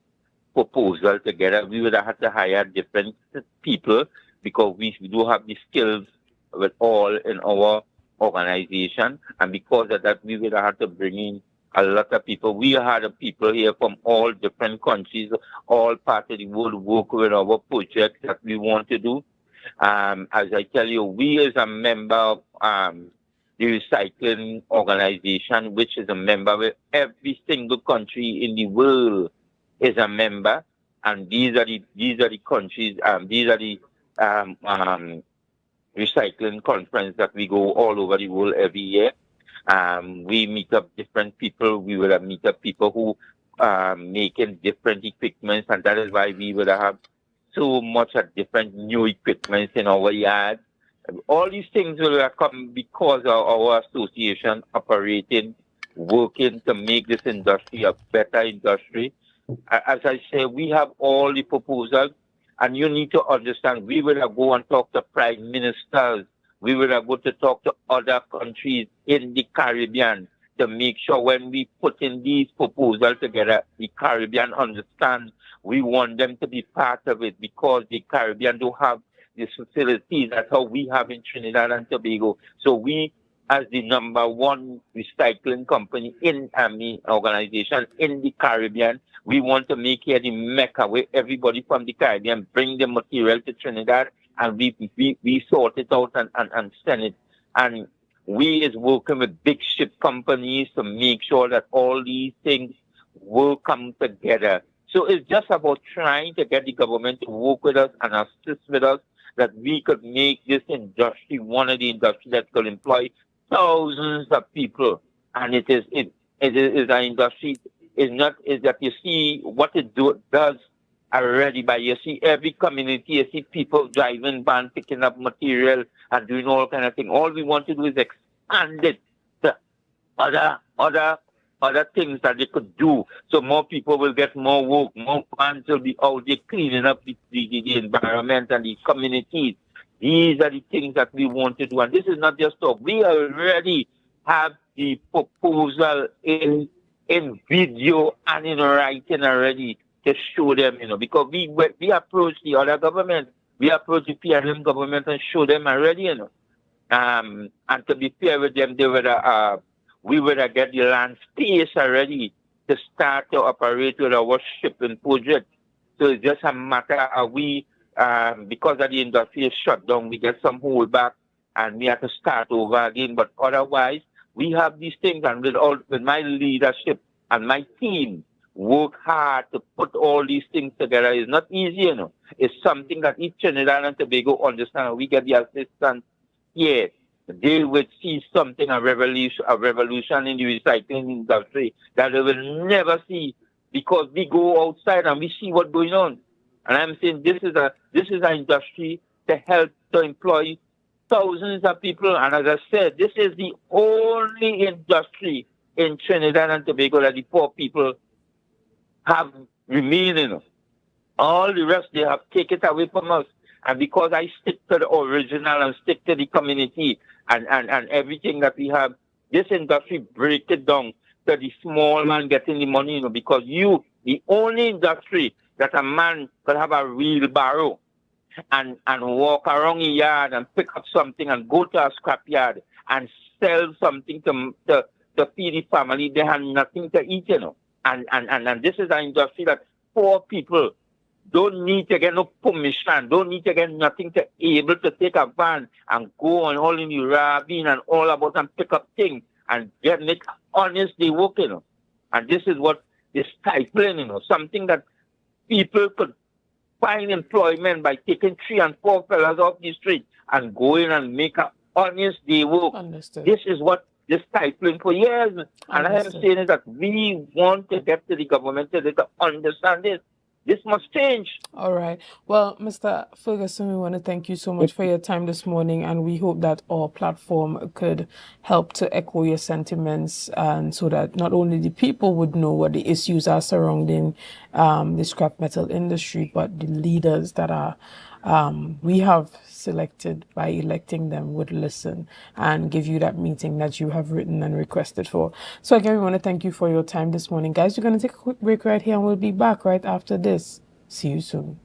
proposals together. We would have to hire different people, because we do have the skills with all in our organization. And because of that, we would have to bring in a lot of people. We had people here from all different countries, all parts of the world, work with our projects that we want to do. As I tell you, we as a member of the recycling organization, which is a member with every single country in the world is a member, and these are the countries, these are the recycling conference that we go all over the world every year. We meet up different people. We will meet up people who making different equipments, and that is why we will have so much of different new equipment in our yard. All these things will come because of our association operating, working to make this industry a better industry. As I say, we have all the proposals, and you need to understand, we will go and talk to prime ministers. We will go to talk to other countries in the Caribbean to make sure when we put in these proposals together, the Caribbean understand. We want them to be part of it, because the Caribbean don't have these facilities. That's how we have in Trinidad and Tobago. So we, as the number one recycling company in organization in the Caribbean, we want to make here the Mecca where everybody from the Caribbean bring the material to Trinidad, and we sort it out and send it. And we is working with big ship companies to make sure that all these things will come together. So it's just about trying to get the government to work with us and assist with us, that we could make this industry one of the industries that could employ thousands of people. And it is an industry, is that you see what it does already. But you see every community, you see people driving van, picking up material and doing all kind of thing. All we want to do is expand it to other things that they could do, so more people will get more work, more fans will be out there cleaning up the environment and the communities. These are the things that we want to do, and this is not just talk. We already have the proposal in video and in writing already to show them, because we approach the other government, we approach the PRM government and show them already, and to be fair with them, we would get the land space already to start to operate with our shipping project. So it's just a matter of because of the industry is shut down, we get some hold back and we have to start over again. But otherwise, we have these things, and with my leadership and my team, work hard to put all these things together. It's not easy, It's something that each Trinidad and Tobago understand. We get the assistance here they would see something, a revolution in the recycling industry that they will never see, because we go outside and we see what's going on. And I'm saying this is an industry to help to employ thousands of people. And as I said, this is the only industry in Trinidad and Tobago that the poor people have remaining. All the rest, they have taken it away from us. And because I stick to the original and stick to the community and everything that we have, this industry break it down to the small man getting the money, because the only industry that a man could have a wheelbarrow and walk around a yard and pick up something and go to a scrapyard and sell something to feed the family, they have nothing to eat, And this is an industry that poor people don't need to get no permission, don't need to get nothing to able to take a van and go on all in the rabin and all about and pick up things and make honest day work, And this is what is stifling, something that people could find employment by taking 3 and 4 fellas off the street and going and make an honest day work. Understood. This is what is stifling for years. And I am saying is that we want to get to the government to understand this. This must change. All right. Well, Mr. Ferguson, we want to thank you so much for your time this morning, and we hope that our platform could help to echo your sentiments, and so that not only the people would know what the issues are surrounding the scrap metal industry, but the leaders that are we have selected by electing them would listen and give you that meeting that you have written and requested for. So again, we want to thank you for your time this morning. Guys, we're going to take a quick break right here and we'll be back right after this. See you soon.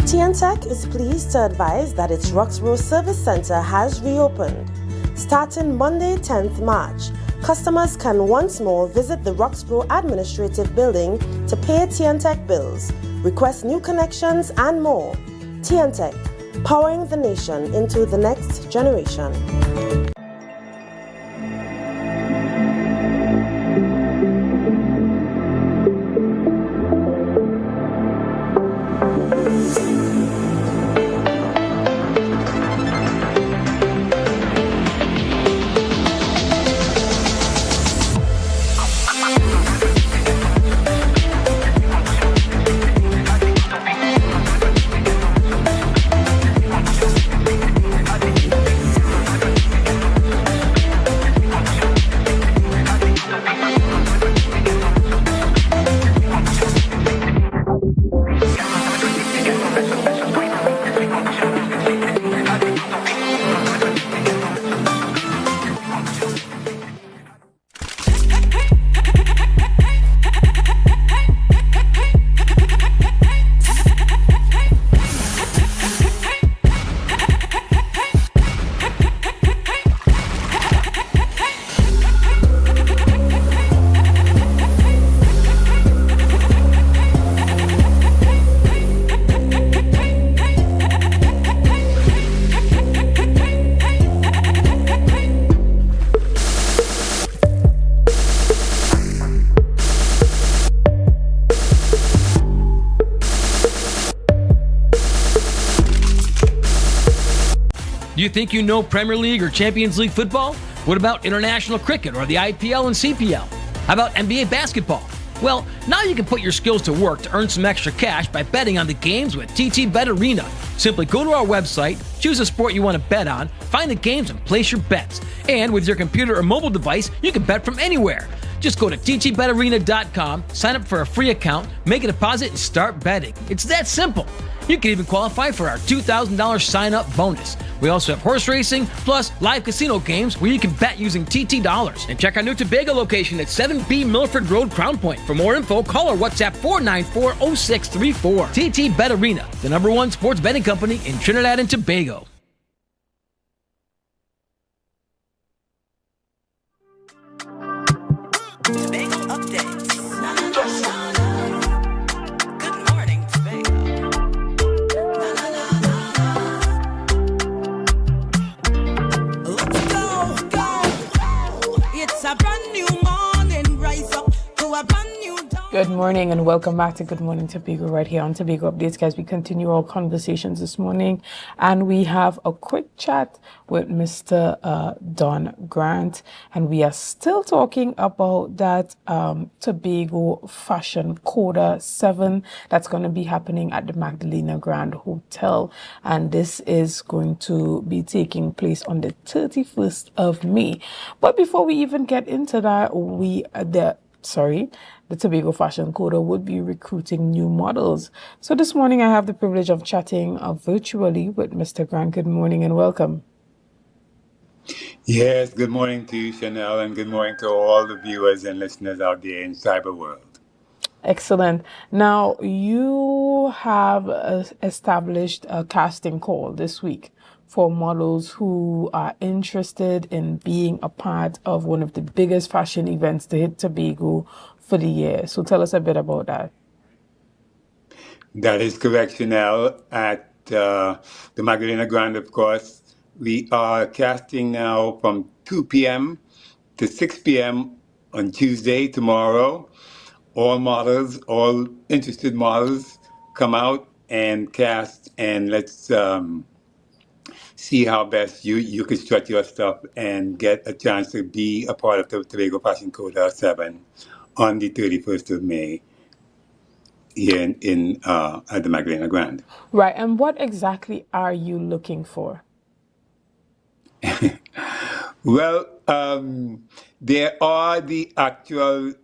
TNTech is pleased to advise that its Roxborough Service Center has reopened. Starting Monday, 10th March, customers can once more visit the Roxborough Administrative Building to pay TNTech bills, request new connections, and more. TNTech, powering the nation into the next generation. Do you think you know Premier League or Champions League football? What about international cricket or the IPL and CPL? How about NBA basketball? Well, now you can put your skills to work to earn some extra cash by betting on the games with TT Bet Arena. Simply go to our website, choose a sport you want to bet on, find the games and place your bets. And with your computer or mobile device, you can bet from anywhere. Just go to ttbetarena.com, sign up for a free account, make a deposit, and start betting. It's that simple. You can even qualify for our $2,000 sign-up bonus. We also have horse racing, plus live casino games where you can bet using TT dollars. And check our new Tobago location at 7B Milford Road, Crown Point. For more info, call or WhatsApp 494-0634. TT Bet Arena, the #1 sports betting company in Trinidad and Tobago. Tobago updates. Good morning, Tobago. Let's go. It's a brand new morning. Rise up to a brand new dawn. Good morning and welcome back to Good Morning Tobago right here on Tobago Updates, guys. We continue our conversations this morning and we have a quick chat with Mr. Don Grant, and we are still talking about that Tobago Fashion Coda 7 that's going to be happening at the Magdalena Grand Hotel, and this is going to be taking place on the 31st of May. But before we even get into that, the Tobago Fashion Coda would be recruiting new models. So this morning I have the privilege of chatting virtually with Mr. Grant. Good morning and welcome. Yes, good morning to you, Chanel, and good morning to all the viewers and listeners out there in cyber world. Excellent. Now, you have established a casting call this week for models who are interested in being a part of one of the biggest fashion events to hit Tobago for the year. So tell us a bit about that. That is correct, Chanel. At the Magdalena Grand, of course, we are casting now from 2 p.m. to 6 p.m. on Tuesday, tomorrow. All models, all interested models come out and cast, and let's see how best you can stretch your stuff and get a chance to be a part of the Tobago Fashion Coda 7 on the 31st of May here at the Magdalena Grand. Right. And what exactly are you looking for? Well, there are the actual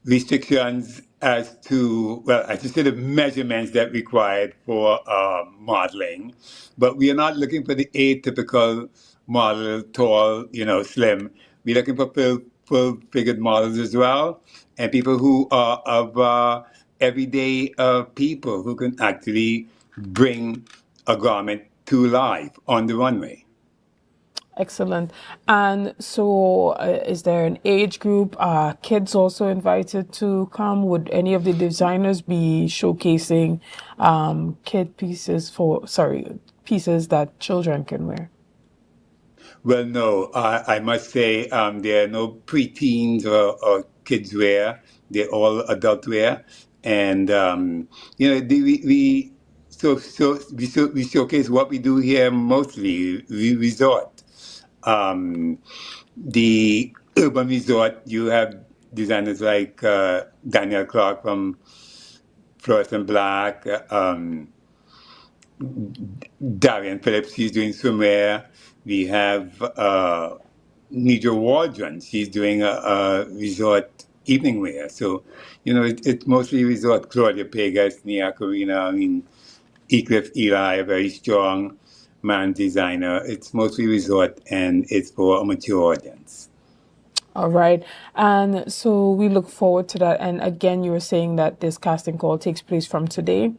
restrictions as to, well, I should say the measurements that required for modeling, but we are not looking for the atypical model, tall, slim. We're looking for full-figured models as well, and people who are of everyday people who can actually bring a garment to life on the runway. Excellent. And so is there an age group? Kids also invited to come? Would any of the designers be showcasing pieces that children can wear? Well, no, I must say there are no preteens or kids wear. They're all adult wear. And, we showcase what we do here mostly. We resort. The urban resort, you have designers like Daniel Clark from Florissant Black, Darian Phillips, she's doing swimwear. We have Nidra Waldron, she's doing a resort evening wear. So, it's mostly resort. Claudia Pegas, Nia Corina, Eclipse Eli, a very strong man designer. It's mostly resort and it's for a mature audience. All right. And so we look forward to that. And again, you were saying that this casting call takes place from today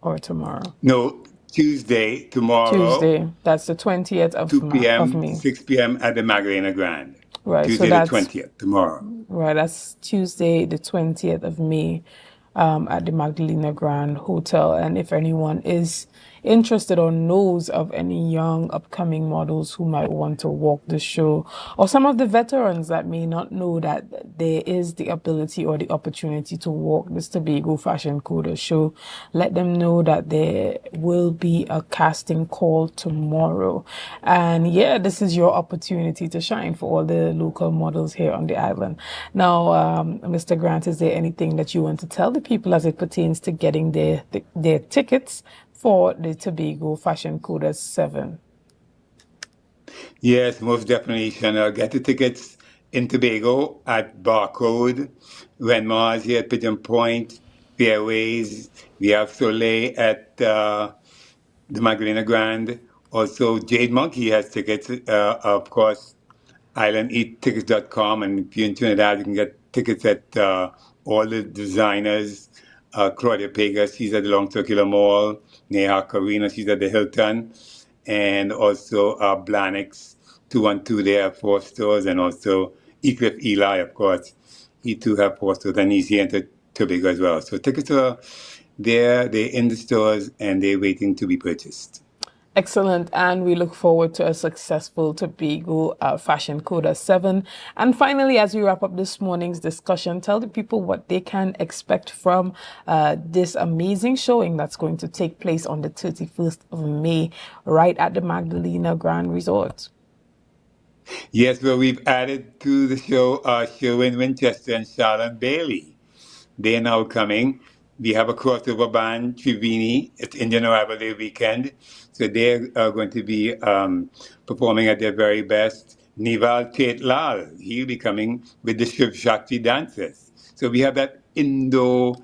or tomorrow? No, Tuesday, tomorrow. Tuesday. That's the 20th of 2 p.m. of May. 6 p.m. at the Magdalena Grand. Right. Tuesday so that's the 20th, tomorrow. Right. That's Tuesday, the 20th of May. At the Magdalena Grand Hotel. And if anyone is interested or knows of any young upcoming models who might want to walk the show, or some of the veterans that may not know that there is the ability or the opportunity to walk this Tobago Fashion Coda show, let them know that there will be a casting call tomorrow. And yeah, this is your opportunity to shine for all the local models here on the island. Now, Mr. Grant, is there anything that you want to tell the people as it pertains to getting their tickets for the Tobago Fashion Coda 7? Yes, most definitely, Chanel. Get the tickets in Tobago at Barcode, Renmars here at Pigeon Point, Fairways. We have Soleil at the Magdalena Grand. Also, Jade Monkey has tickets, of course, islandeattickets.com. And if you're in Trinidad, you can get tickets at all the designers. Claudia Pega, she's at the Long Circular Mall. Neha Karina, she's at the Hilton. And also Blanix 212, they have 4 stores. And also Eclipse Eli, of course. He too have 4 stores. And he's here in Tobago as well. So tickets are there, they're in the stores, and they're waiting to be purchased. Excellent, and we look forward to a successful Tobago Fashion Coda 7. And finally, as we wrap up this morning's discussion, tell the people what they can expect from this amazing showing that's going to take place on the 31st of May, right at the Magdalena Grand Resort. Yes, well, we've added to the show Sherwin Winchester and Charlotte Bailey. They're now coming. We have a crossover band, Trivini. It's Indian Arrival Day weekend. So they're going to be performing at their very best. Nival Tate Lal, he'll be coming with the Shiv Shakti dancers. So we have that Indo-Afro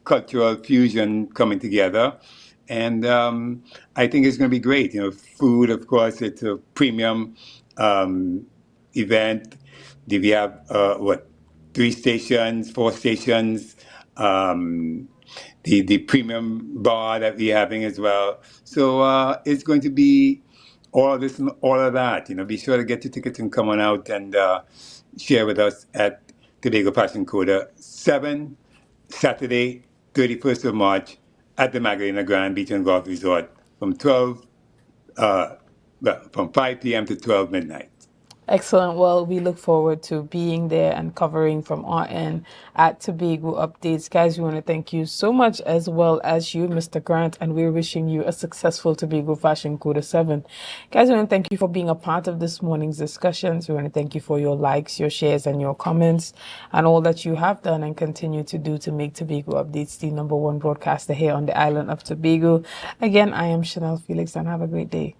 cultural fusion coming together. And I think it's going to be great. You know, food, of course, it's a premium event. We have, 3 stations, 4 stations, the premium bar that we're having as well. So it's going to be all of this and all of that. You know, be sure to get your tickets and come on out and share with us at Tobago Fashion Coda 7, Saturday, 31st of March at the Magdalena Grand Beach and Golf Resort from 5 p.m. to 12 midnight. Excellent. Well, we look forward to being there and covering from our end at Tobago Updates. Guys, we want to thank you so much, as well as you, Mr. Grant, and we're wishing you a successful Tobago Fashion Coda 7. Guys, we want to thank you for being a part of this morning's discussions. We want to thank you for your likes, your shares, and your comments, and all that you have done and continue to do to make Tobago Updates the #1 broadcaster here on the island of Tobago. Again, I am Chanel Felix, and have a great day.